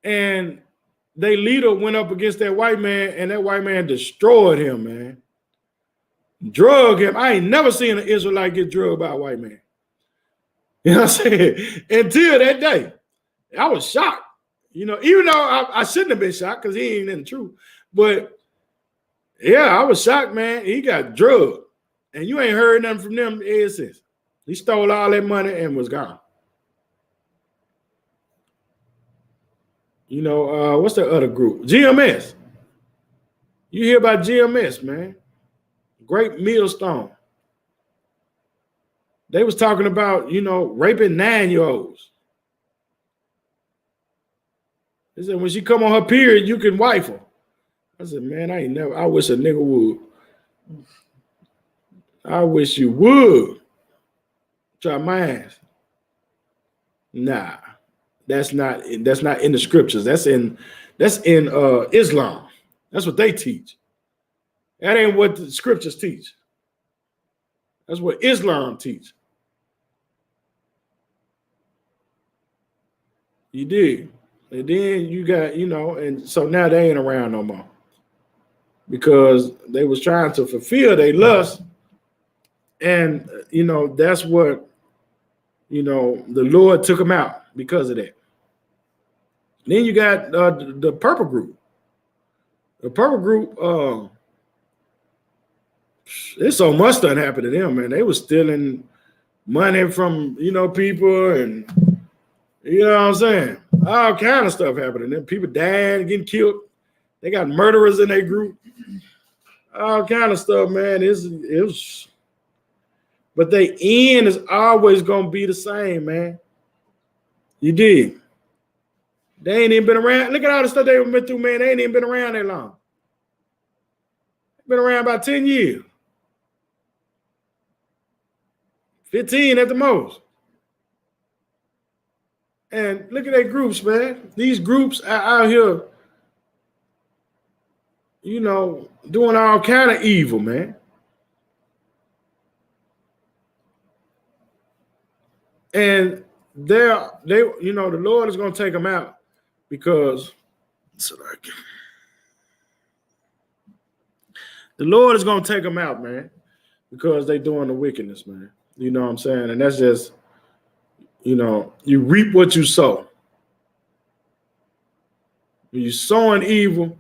And their leader went up against that white man, and that white man destroyed him, man. Drug him. I ain't never seen an Israelite get drugged by a white man. You know what I'm saying? Until that day. I was shocked. You know, even though I shouldn't have been shocked because he ain't in the truth. But yeah, I was shocked, man. He got drugged. And you ain't heard nothing from them ever since. He stole all that money and was gone. You know, what's the other group? GMS. You hear about GMS, man. Great Millstone. They was talking about, raping 9-year-olds. They said when she come on her period, you can wife her. I said, man, I wish a nigga would. I wish you would. Try my ass. Nah, that's not in the scriptures. That's in Islam. That's what they teach. That ain't what the scriptures teach. That's what Islam teach. You did. And then you got, and so now they ain't around no more. Because they was trying to fulfill their lust. And, that's what, the Lord took them out because of that. Then you got the purple group. The purple group, there's so much that happened to them, man. They was stealing money from, people, and you know what I'm saying? All kind of stuff happened to them. People dying, getting killed. They got murderers in their group. All kind of stuff, man. It was, but the end is always gonna be the same, man. You did. They ain't even been around. Look at all the stuff they've been through, man. They ain't even been around that long. Been around about 10 years. 15 at the most. And look at their groups, man. These groups are out here, doing all kind of evil, man. And the Lord is going to take them out because the Lord is going to take them out, man, because they doing the wickedness, man. You know what I'm saying? And that's just, you reap what you sow. When you're sowing evil,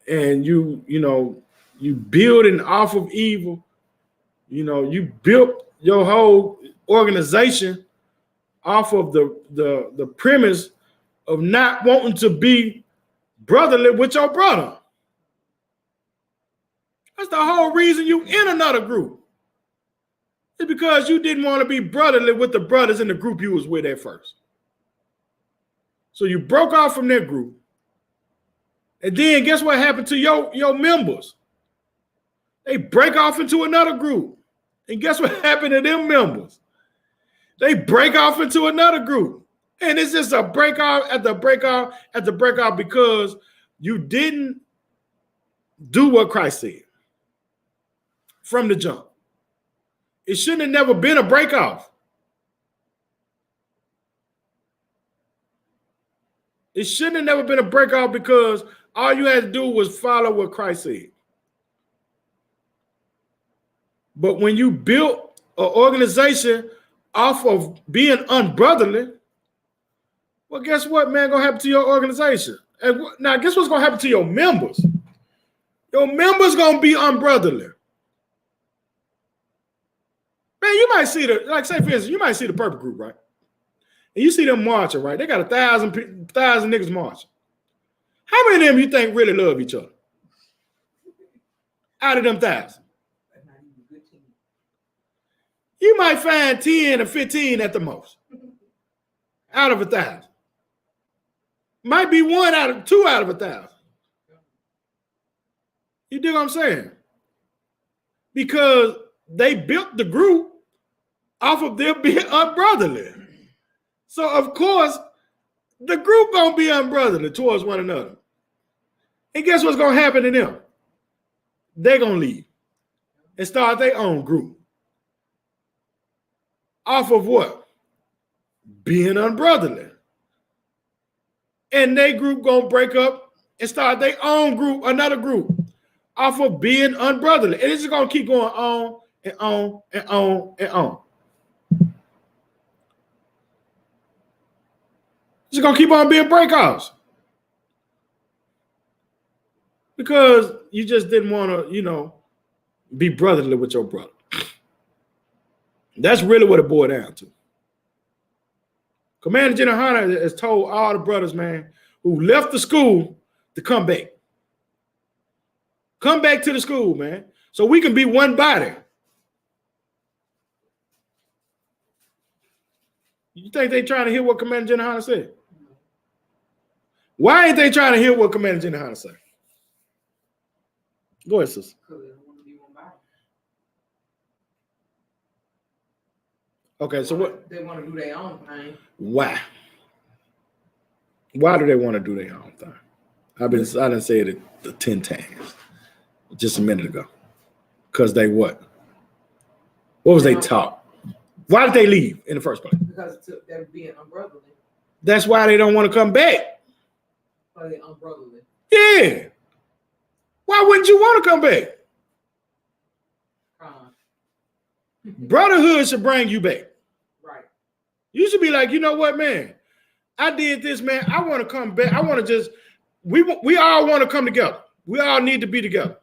and you building off of evil, you built your whole organization off of the premise of not wanting to be brotherly with your brother. That's the whole reason you in another group. It's because you didn't want to be brotherly with the brothers in the group you was with at first. So you broke off from that group. And then guess what happened to your members? They break off into another group. And guess what happened to them members? They break off into another group. And it's just a break off at the break off at the break off because you didn't do what Christ said from the jump. It shouldn't have never been a break off. It shouldn't have never been a break off because all you had to do was follow what Christ said. But when you built an organization off of being unbrotherly, well, guess what, man, gonna happen to your organization? And now, guess what's gonna happen to your members? Your members gonna be unbrotherly. Man, you might see say for instance, you might see the purple group, right? And you see them marching, right? They got 1,000 niggas marching. How many of them you think really love each other? Out of them 1,000. You might find 10 or 15 at the most. Out of 1,000. Might be 2 out of 1,000. You dig what I'm saying? Because they built the group off of them being unbrotherly. So, of course, the group gonna be unbrotherly towards one another. And guess what's gonna happen to them? They're gonna leave and start their own group. Off of what? Being unbrotherly. And their group gonna break up and start their own group, another group, off of being unbrotherly. And it's just gonna keep going on and on and on and on. It's gonna keep on being breakoffs. Because you just didn't want to, be brotherly with your brother. That's really what it boiled down to. Commander General Hunter has told all the brothers, man, who left the school to come back. Come back to the school, man, so we can be one body. You think they trying to hear what Commander General Hunter said? Why ain't they trying to hear what Commander General Hunter said? Go ahead, sis. Okay, so what? They want to do their own thing. Why? Why do they want to do their own thing? I didn't say it 10 times just a minute ago. Because they what? What was they taught? Why did they leave in the first place? Because they're being unbrotherly. That's why they don't want to come back. Why they unbrotherly? Yeah. Why wouldn't you want to come back? Brotherhood should bring you back. Right. You should be like, you know what, man? I did this, man. I want to come back. I want to just, we all want to come together. We all need to be together.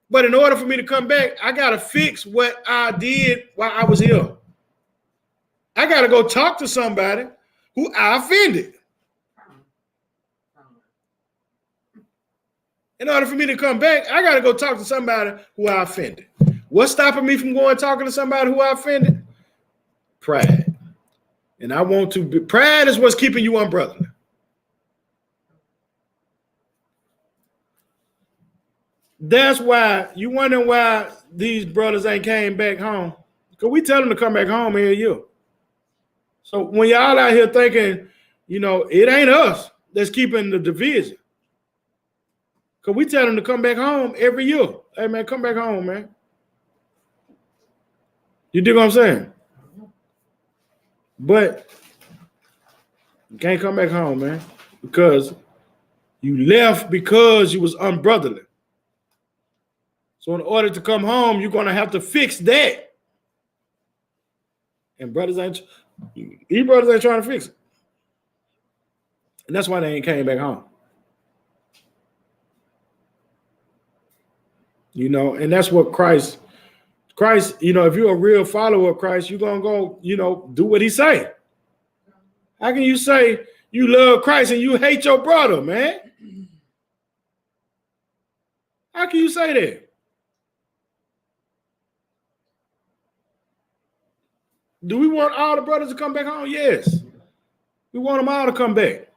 But in order for me to come back, I got to fix what I did while I was here. I got to go talk to somebody who I offended. In order for me to come back, I got to go talk to somebody who I offended. What's stopping me from going talking to somebody who I offended? Pride. And I want to be, pride is what's keeping you unbrotherly. That's why you wonder why these brothers ain't came back home. Because we tell them to come back home every year. So when y'all out here thinking, you know, it ain't us that's keeping the division. Because we tell them to come back home every year. Hey, man, come back home, man. You dig what I'm saying? But you can't come back home, man, because you left because you was unbrotherly. So in order to come home, you're going to have to fix that. And these brothers ain't trying to fix it. And that's why they ain't came back home. You know, and that's what Christ, you know, if you're a real follower of Christ, you're going to go, you know, do what he say. How can you say you love Christ and you hate your brother, man? How can you say that? Do we want all the brothers to come back home? Yes. We want them all to come back.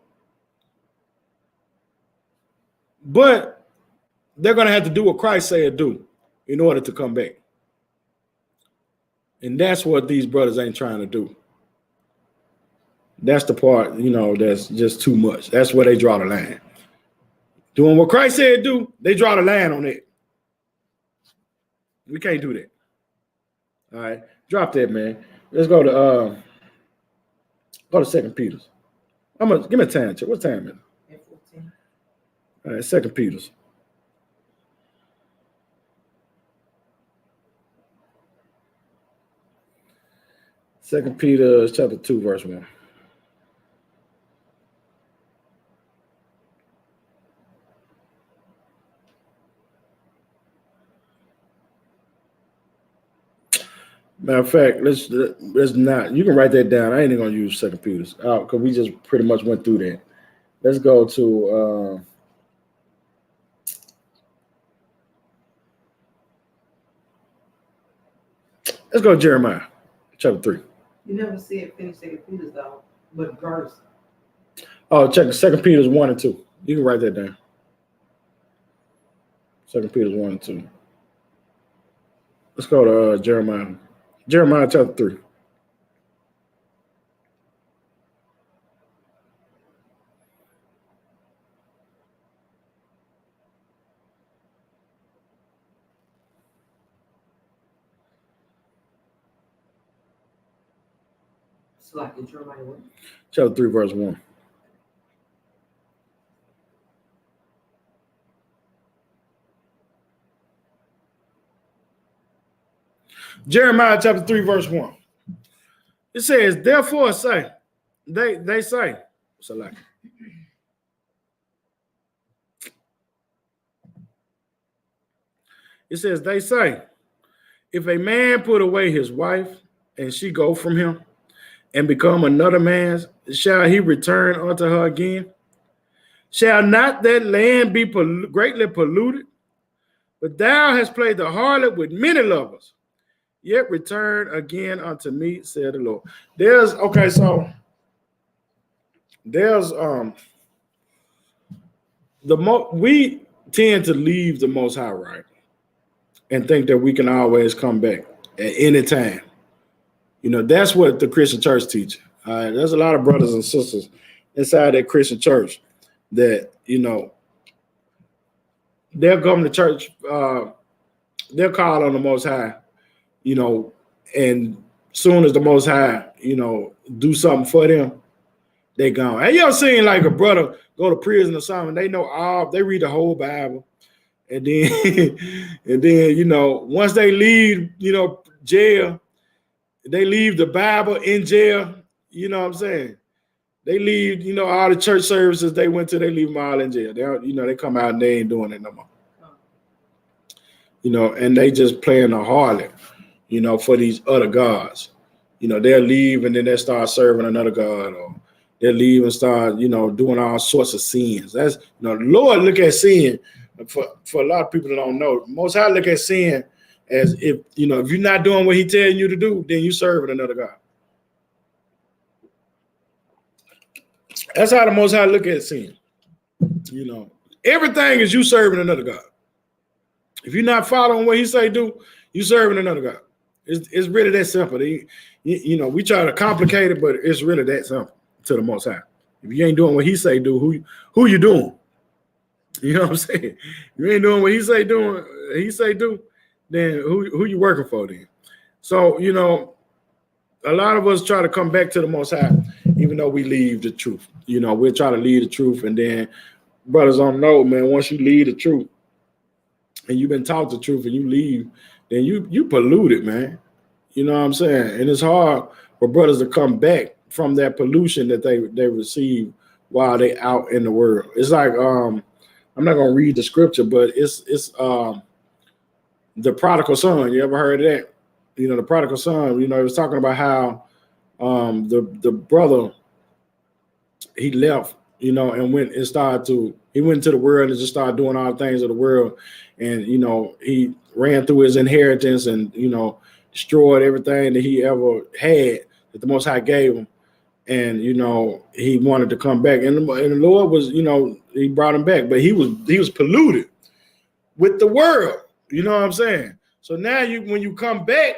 But they're going to have to do what Christ said do in order to come back. And that's what these brothers ain't trying to do. That's the part, you know, that's just too much. That's where they draw the line. Doing what Christ said do, they draw the line on it. We can't do that. All right. Drop that, man. Let's go to 2 Peter's. Give me a time check. What time is it? 14. All right, 2 Peter's. Second Peter chapter 2, verse 1. Matter of fact, let's not. You can write that down. I ain't even gonna use 2 Peter's because we just pretty much went through that. Let's go to let's go to Jeremiah chapter 3. You never said finish 2 Peter's though, but verse. Oh, check 2 Peter's 1 and 2. You can write that down. 2 Peter's 1 and 2. Let's go to Jeremiah. Jeremiah chapter 3. It's like in Jeremiah what? Chapter 3, verse 1. Jeremiah chapter 3, verse 1. It says, therefore say, they say, select. It says, they say, if a man put away his wife and she go from him and become another man's, shall he return unto her again? Shall not that land be greatly polluted? But thou hast played the harlot with many lovers, yet return again unto me, said the Lord. There's we tend to leave the Most High, right, and think that we can always come back at any time. That's what the Christian church teaches. There's a lot of brothers and sisters inside that Christian church that they'll come to church, they'll call on the Most High, and soon as the Most High, do something for them, they gone. Hey, y'all seen like a brother go to prison or something? They they read the whole Bible, and then once they leave, jail, they leave the Bible in jail. You know what I'm saying? They leave, all the church services they went to, they leave them all in jail. They come out and they ain't doing it no more. And they just playing the harlot, for these other gods. They'll leave and then they'll start serving another god, or they'll leave and start, doing all sorts of sins. That's, the Lord look at sin, for a lot of people that don't know, Most High look at sin as if you're not doing what he telling you to do, then you serving another god. That's how the Most High look at sin. Everything is you serving another god. If you're not following what he say do, you serving another god. It's really that simple. We try to complicate it, but it's really that simple to the Most High. If you ain't doing what he say do, who you doing? You know what I'm saying? If you ain't doing what he say do, then who you working for then? So, a lot of us try to come back to the Most High, even though we leave the truth. We'll try to leave the truth, and then brothers don't know, man, once you leave the truth and you've been taught the truth and you leave, then you polluted, man. You know what I'm saying? And it's hard for brothers to come back from that pollution that they receive while they out in the world. It's like, I'm not going to read the scripture, but it's the prodigal son. You ever heard of that? The prodigal son, it was talking about how the brother, he left, and went into the world and just started doing all the things of the world. And, he ran through his inheritance and, destroyed everything that he ever had that the Most High gave him. And, he wanted to come back. And the Lord was, he brought him back, but he was polluted with the world. You know what I'm saying? So now when you come back,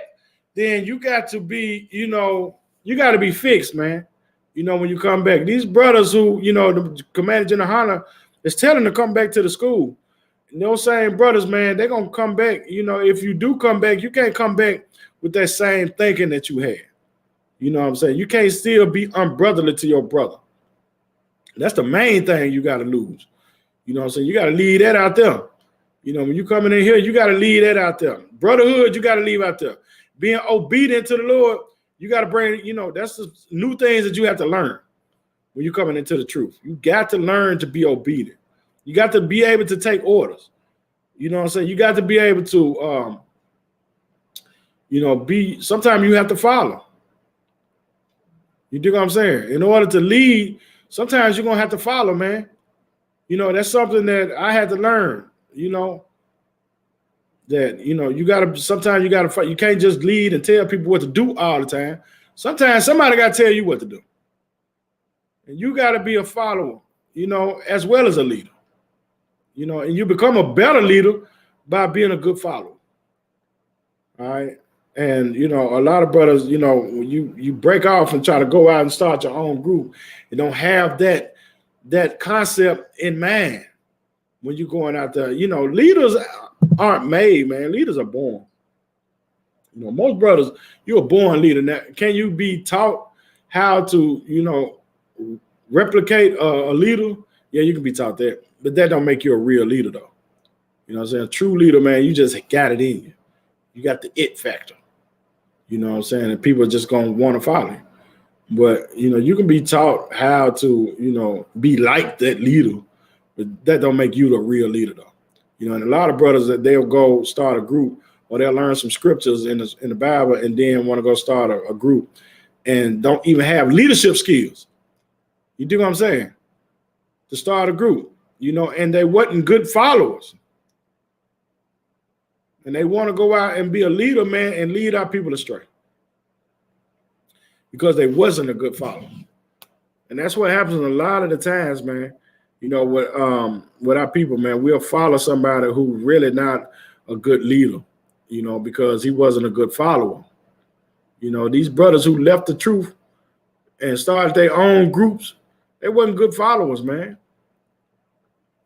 then you got to be, you got to be fixed, man. When you come back, these brothers who, the Commander General Hunter is telling them to come back to the school. Those same brothers, man, they're going to come back. If you do come back, you can't come back with that same thinking that you had. You know what I'm saying? You can't still be unbrotherly to your brother. That's the main thing you got to lose. You know what I'm saying? You got to leave that out there. When you coming in here, you got to leave that out there. Brotherhood, you got to leave out there. Being obedient to the Lord, you got to bring, that's the new things that you have to learn when you're coming into the truth. You got to learn to be obedient. You got to be able to take orders. You know what I'm saying? You got to be able to, sometimes you have to follow. You do what I'm saying? In order to lead, sometimes you're going to have to follow, man. That's something that I had to learn, that, sometimes you got to fight. You can't just lead and tell people what to do all the time. Sometimes somebody got to tell you what to do. And you got to be a follower, as well as a leader. And you become a better leader by being a good follower. All right. And, a lot of brothers, when you break off and try to go out and start your own group, you don't have that concept in mind when you're going out there. Leaders aren't made, man. Leaders are born. Most brothers, you're a born leader. Now, can you be taught how to, replicate a leader? Yeah, you can be taught that. But that don't make you a real leader, though. You know what I'm saying? A true leader, man, you just got it in you. You got the it factor. You know what I'm saying? And people are just going to want to follow you. But, you can be taught how to, be like that leader. But that don't make you the real leader, though. And a lot of brothers that they'll go start a group or they'll learn some scriptures in the Bible and then want to go start a group and don't even have leadership skills. You do what I'm saying? To start a group, and they wasn't good followers. And they want to go out and be a leader, man, and lead our people astray. Because they wasn't a good follower. And that's what happens a lot of the times, man. You know, with our people, man, we'll follow somebody who really not a good leader, you know, because he wasn't a good follower. You know, these brothers who left the truth and started their own groups, they wasn't good followers, man.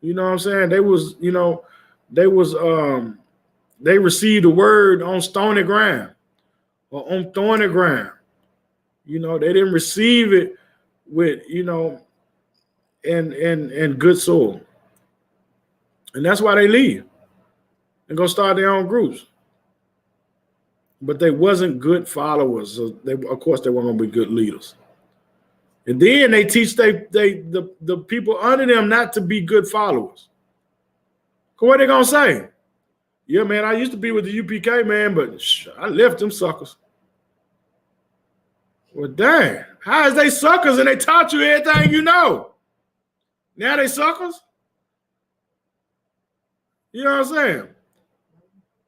You know what I'm saying? They was, you know, they received the word on stony ground or on thorny ground. You know, they didn't receive it with, you know, and good soul. And that's why they leave and go start their own groups. But they wasn't good followers. So of course, they weren't going to be good leaders. And then they teach the people under them not to be good followers. What are they going to say? Yeah, man, I used to be with the UPK, man, but I left them suckers. Well, dang, how is they suckers and they taught you everything you know? Now they suckers? You know what I'm saying?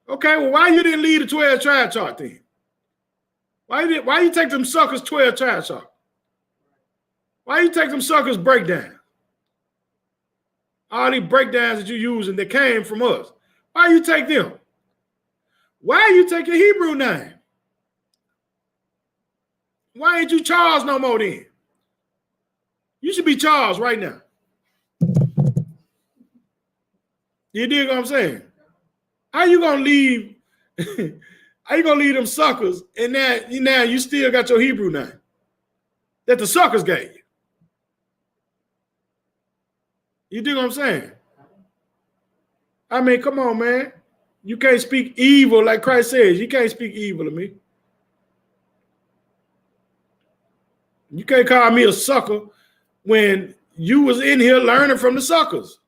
Okay, well, why you didn't lead the 12 tribe chart then? Why you take them suckers 12 tribe chart? Why you take them suckers breakdown? All these breakdowns that you use and they came from us. Why you take them? Why you take your Hebrew name? Why ain't you Charles no more then? You should be Charles right now. You dig what I'm saying? How you gonna leave? How you gonna leave them suckers and now you still got your Hebrew name that the suckers gave you? You dig what I'm saying? I mean, come on, man. You can't speak evil like Christ says. You can't speak evil to me. You can't call me a sucker when you was in here learning from the suckers.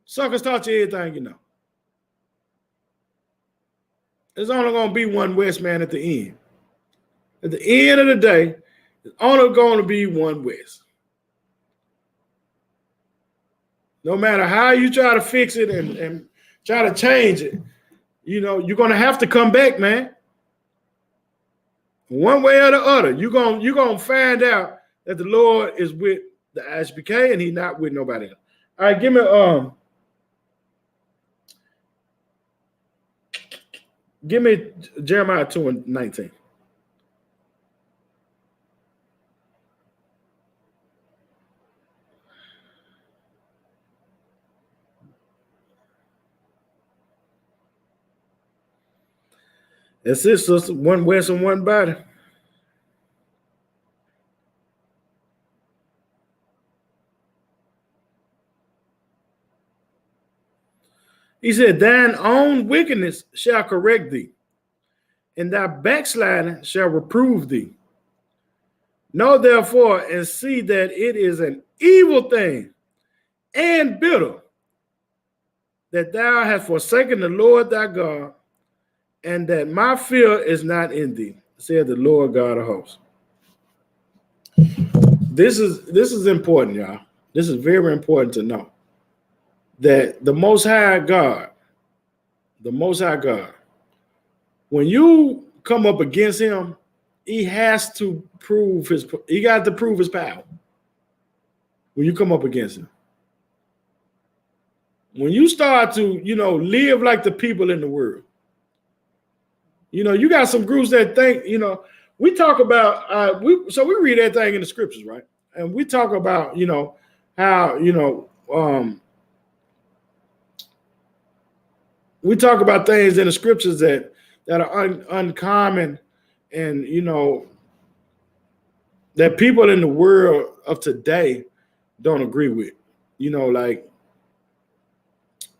Suckers taught you everything you know. There's only going to be one West, man, at the end. At the end of the day, there's only going to be one West. No matter how you try to fix it and try to change it, you know, you're going to have to come back, man. One way or the other, you're gonna find out that the Lord is with the ISBK and he's not with nobody else. All right, give me Jeremiah 2:19. That's it, sister. One West and one body. He said, thine own wickedness shall correct thee, and thy backsliding shall reprove thee. Know therefore and see that it is an evil thing and bitter that thou hast forsaken the Lord thy God, and that my fear is not in thee, said the Lord God of hosts. This is important, y'all. This is very important to know that the Most High God, when you come up against him, he got to prove his power. When you come up against him, when you start to, you know, live like the people in the world, you know, you got some groups that think, you know, we talk about, we read everything in the scriptures, right? And we talk about, you know, how, you know, we talk about things in the scriptures that are uncommon and, you know, that people in the world of today don't agree with, you know, like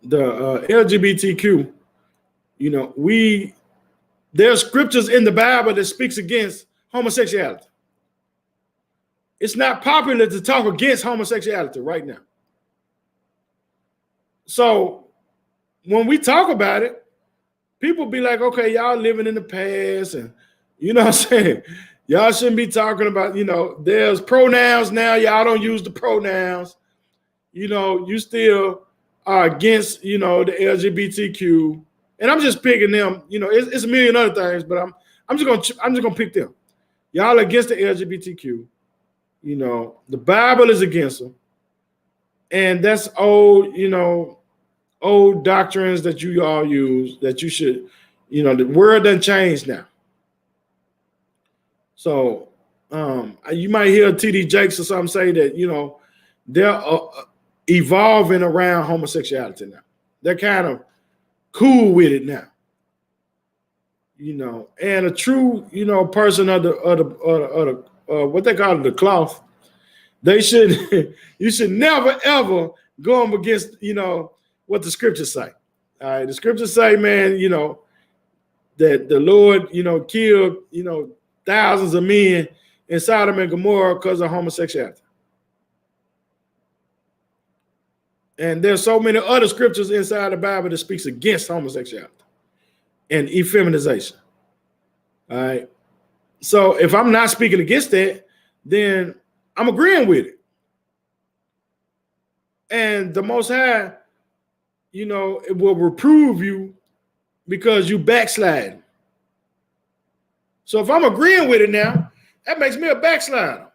the LGBTQ, you know, there are scriptures in the Bible that speaks against homosexuality. It's not popular to talk against homosexuality right now. So when we talk about it, people be like, okay, y'all living in the past, and you know what I'm saying? Y'all shouldn't be talking about, you know, there's pronouns now. Y'all don't use the pronouns. You know, you still are against, you know, the LGBTQ, and I'm just picking them. You know, it's a million other things, but I'm just gonna pick them. Y'all against the LGBTQ. You know, the Bible is against them, and that's old. You know, old doctrines that you all use that you should. You know, the world done changed now. So you might hear TD Jakes or something say that, you know, they're evolving around homosexuality now. They're kind of cool with it now. You know, and a true, you know, person of the what they call it, the cloth, they should you should never ever go up against, you know, what the scriptures say. All right, the scriptures say, man, you know, that the Lord, you know, killed, you know, thousands of men in Sodom and Gomorrah because of homosexuality. And there's so many other scriptures inside the Bible that speaks against homosexuality and effeminization. All right. So if I'm not speaking against that, then I'm agreeing with it. And the Most High, you know, it will reprove you because you backslide. So if I'm agreeing with it now, that makes me a backslider.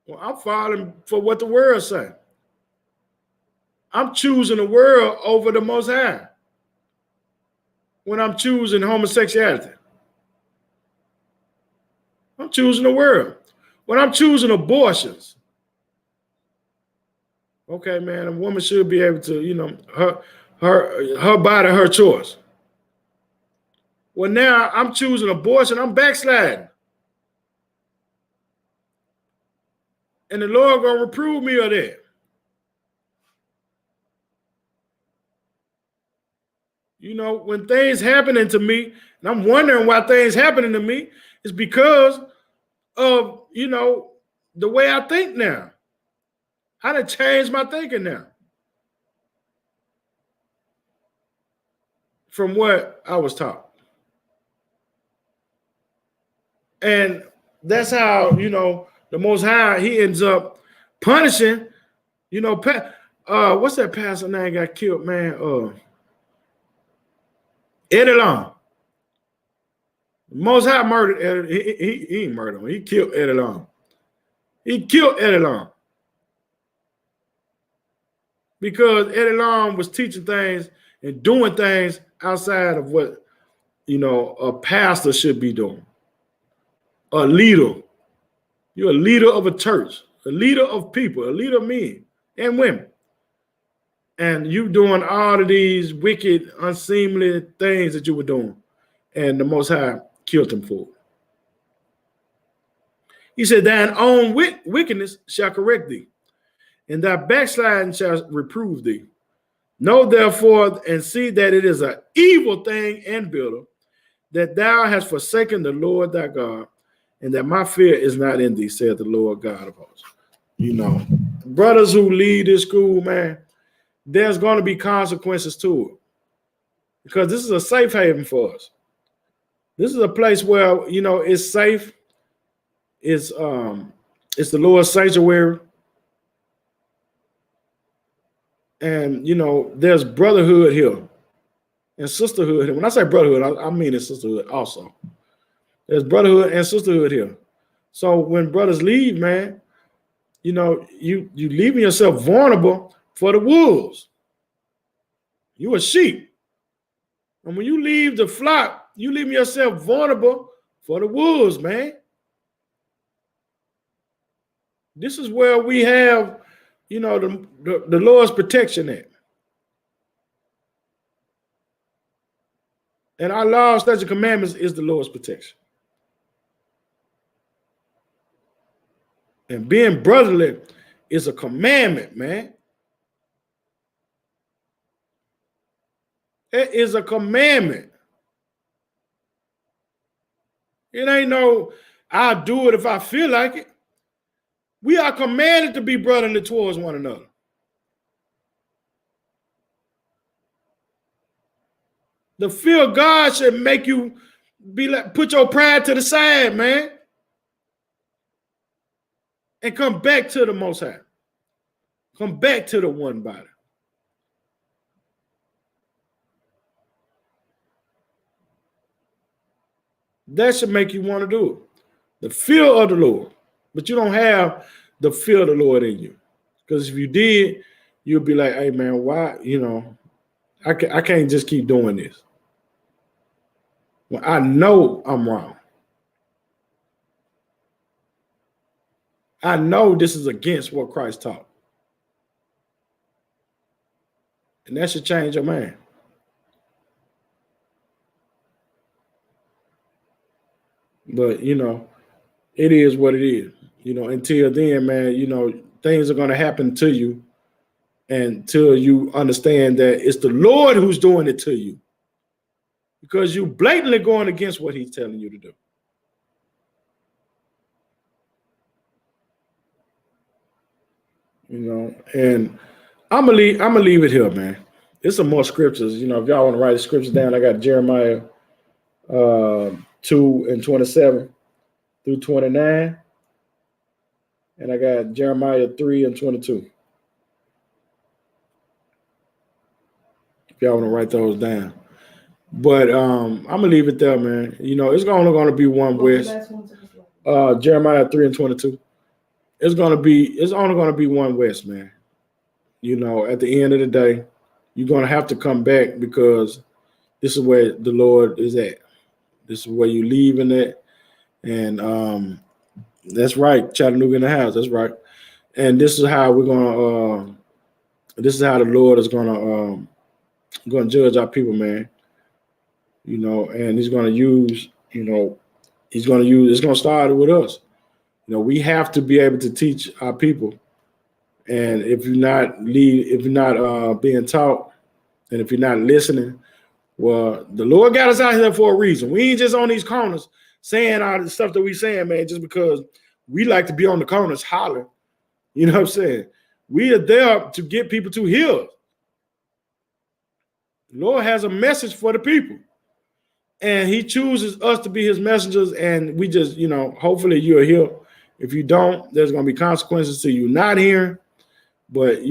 Well, I'm falling for what the world says. I'm choosing the world over the Most High when I'm choosing homosexuality. I'm choosing the world. When I'm choosing abortions, okay, man, a woman should be able to, you know, her body, her choice. Well, now I'm choosing abortion. I'm backsliding. And the Lord gonna reprove me of that. You know, when things happening to me, and I'm wondering why things happening to me, it's because of, you know, the way I think now. I done changed my thinking now from what I was taught. And that's how, you know, the Most High, he ends up punishing, you know, what's that pastor name got killed, man? Eddie Long. Most High murdered Eddie. He ain't murdered him. He killed Eddie Long. He killed Eddie Long. Because Eddie Long was teaching things and doing things outside of what, you know, a pastor should be doing. A leader. You're a leader of a church, a leader of people, a leader of men and women. And you doing all of these wicked, unseemly things that you were doing. And the Most High killed him for it. He said, thine own wickedness shall correct thee, and thy backsliding shall reprove thee. Know therefore and see that it is an evil thing and bitter, that thou hast forsaken the Lord thy God, and that my fear is not in thee, saith the Lord God of hosts. You know, brothers who lead this school, man, there's going to be consequences to it. Because this is a safe haven for us. This is a place where, you know, it's safe. It's the Lord's sanctuary. And, you know, there's brotherhood here and sisterhood here. When I say brotherhood, I mean it's sisterhood also. There's brotherhood and sisterhood here. So when brothers leave, man, you know, you leaving yourself vulnerable for the wolves. You a sheep. And when you leave the flock, you leaving yourself vulnerable for the wolves, man. This is where we have, you know, the Lord's protection at. And our law, statutes, and commandments is the Lord's protection. And being brotherly is a commandment, man. It is a commandment. It ain't no, I'll do it if I feel like it. We are commanded to be brotherly towards one another. The fear of God should make you be like, put your pride to the side, man. And come back to the Most High. Come back to the one body. That should make you want to do it. The fear of the Lord. But you don't have the fear of the Lord in you. Because if you did, you'd be like, hey, man, why? I can't just keep doing this. Well, I know I'm wrong. I know this is against what Christ taught. And that should change your mind. But, it is what it is. Until then, man, things are going to happen to you until you understand that it's the Lord who's doing it to you. Because you blatantly going against what he's telling you to do. And I'm gonna leave it here, man. There's some more scriptures. If y'all want to write the scriptures down, I got Jeremiah 2:27 through 29. And I got Jeremiah 3:22. If y'all want to write those down. But I'm gonna leave it there, man. It's only gonna be one West. Jeremiah 3:22. It's only gonna be one West, man. At the end of the day, you're gonna have to come back because this is where the Lord is at. This is where you're leaving it. And that's right, Chattanooga in the house. That's right. And this is how we're gonna this is how the Lord is gonna judge our people, man. And he's gonna use, it's gonna start with us. We have to be able to teach our people. And if you're not being taught, and if you're not listening, well, the Lord got us out here for a reason. We ain't just on these corners saying all the stuff that we saying, man, just because we like to be on the corners hollering. You know what I'm saying? We are there to get people to hear. The Lord has a message for the people. And he chooses us to be his messengers. And we just, hopefully you're here. If you don't, there's going to be consequences to you not hearing. But,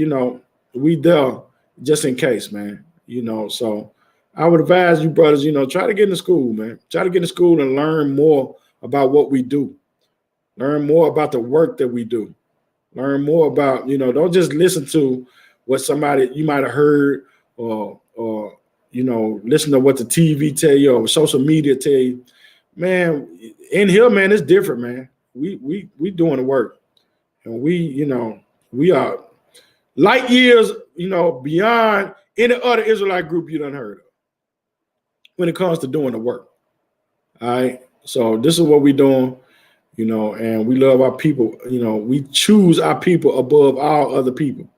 we there just in case, man. So I would advise you, brothers, try to get into school, man. Try to get into school and learn more about what we do. Learn more about the work that we do. Learn more about, don't just listen to what somebody you might have heard or listen to what the TV tell you or social media tell you. Man, in here, man, it's different, man. We doing the work. And we are light years, beyond any other Israelite group you done heard of when it comes to doing the work. All right. So this is what we're doing, and we love our people. We choose our people above all other people.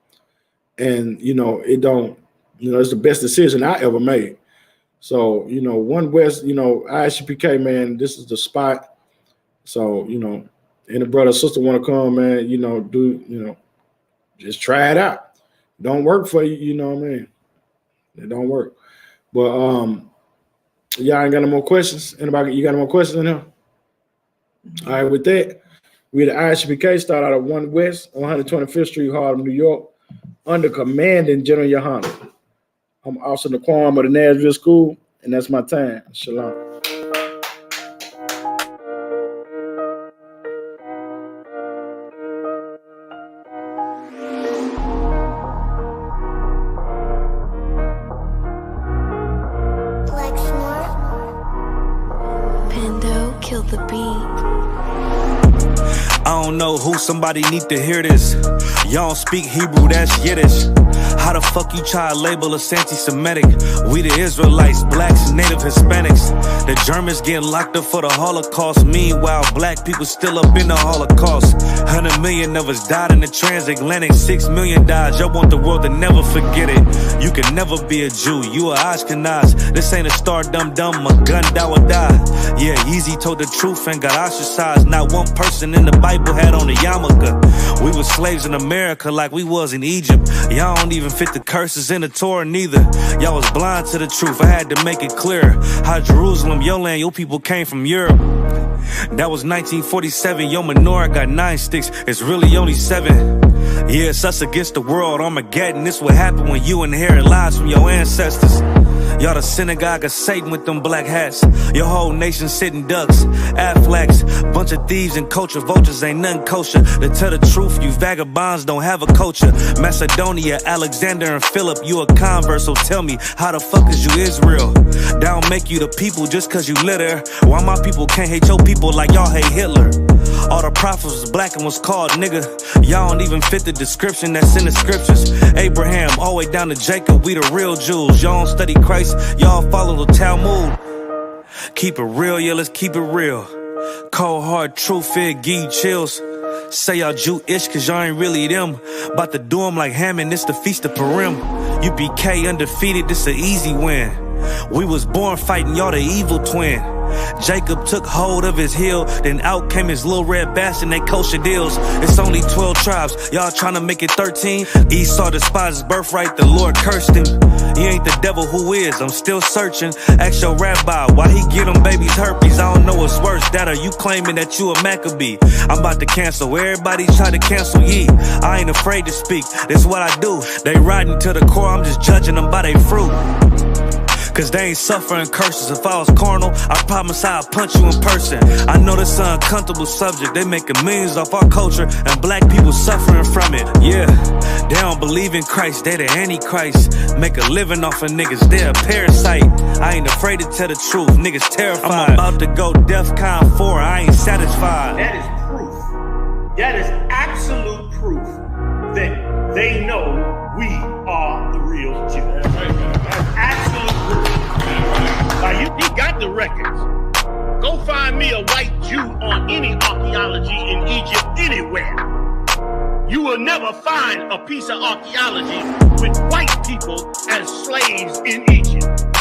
And, it's the best decision I ever made. So, One West, ISUPK, man, this is the spot. So, any brother or sister want to come, man, just try it out. Don't work for you, you know what I mean? It don't work. But y'all ain't got no more questions? Anybody, you got no more questions in here? All right, with that, we the ISUPK start out at 1 West, 125th Street, Harlem, New York, under commanding General Yohana. I'm also in the quorum of the Nashville School, and that's my time. Shalom. I don't know who, somebody need to hear this. Y'all don't speak Hebrew, that's Yiddish. How the fuck you try to label us anti-Semitic? We the Israelites, blacks, native Hispanics. The Germans getting locked up for the Holocaust. Meanwhile, black people still up in the Holocaust. 100 million of us died in the transatlantic. 6 million died, y'all want the world to never forget it. You can never be a Jew, you a Ashkenaz. This ain't a star dum-dum, a gun dawa die. Yeah, Yeezy told the truth and got ostracized. Not one person in the Bible had on a yarmulke. We were slaves in America like we was in Egypt. Y'all don't even fit the curses in the Torah neither. Y'all was blind to the truth, I had to make it clear. How Jerusalem, your land, your people came from Europe. That was 1947, yo menorah got 9 sticks, it's really only 7. Yeah, it's us against the world, Armageddon. This what happened when you inherit lies from your ancestors. Y'all the synagogue of Satan with them black hats. Your whole nation sitting ducks, Aflacs. Bunch of thieves and culture vultures, ain't nothing kosher. To tell the truth, you vagabonds don't have a culture. Macedonia, Alexander and Philip, you a convert, so tell me, how the fuck is you Israel? That don't make you the people just cause you litter. Why my people can't hate your people like y'all hate Hitler? All the prophets was black and was called nigga. Y'all don't even fit the description that's in the scriptures. Abraham, all the way down to Jacob, we the real Jews. Y'all don't study Christ, y'all follow the Talmud. Keep it real, yeah, let's keep it real. Cold hard truth, it give you chills. Say y'all Jew-ish cause y'all ain't really them. About to do them like Hammond, it's the Feast of Purim. UPK undefeated, this an easy win. We was born fighting, y'all the evil twin. Jacob took hold of his heel, then out came his little red bastard and they kosher deals. It's only 12 tribes, y'all trying to make it 13. Esau despised his birthright, the Lord cursed him. He ain't the devil, who is? I'm still searching. Ask your rabbi, why he get them babies herpes? I don't know what's worse, that or you claiming that you a Maccabee. I'm about to cancel, everybody try to cancel ye. I ain't afraid to speak, that's what I do. They riding to the core, I'm just judging them by their fruit. Cause they ain't suffering curses. If I was carnal, I promise I'd punch you in person. I know this an uncomfortable subject. They making millions off our culture and black people suffering from it. Yeah, they don't believe in Christ, they the Antichrist. Make a living off of niggas, they a parasite. I ain't afraid to tell the truth, niggas terrified. I'm about to go DEFCON 4, I ain't satisfied. That is proof. That is absolute proof that they know we are the real Jews. That's absolute proof. Now, he got the records. Go find me a white Jew on any archaeology in Egypt anywhere. You will never find a piece of archaeology with white people as slaves in Egypt.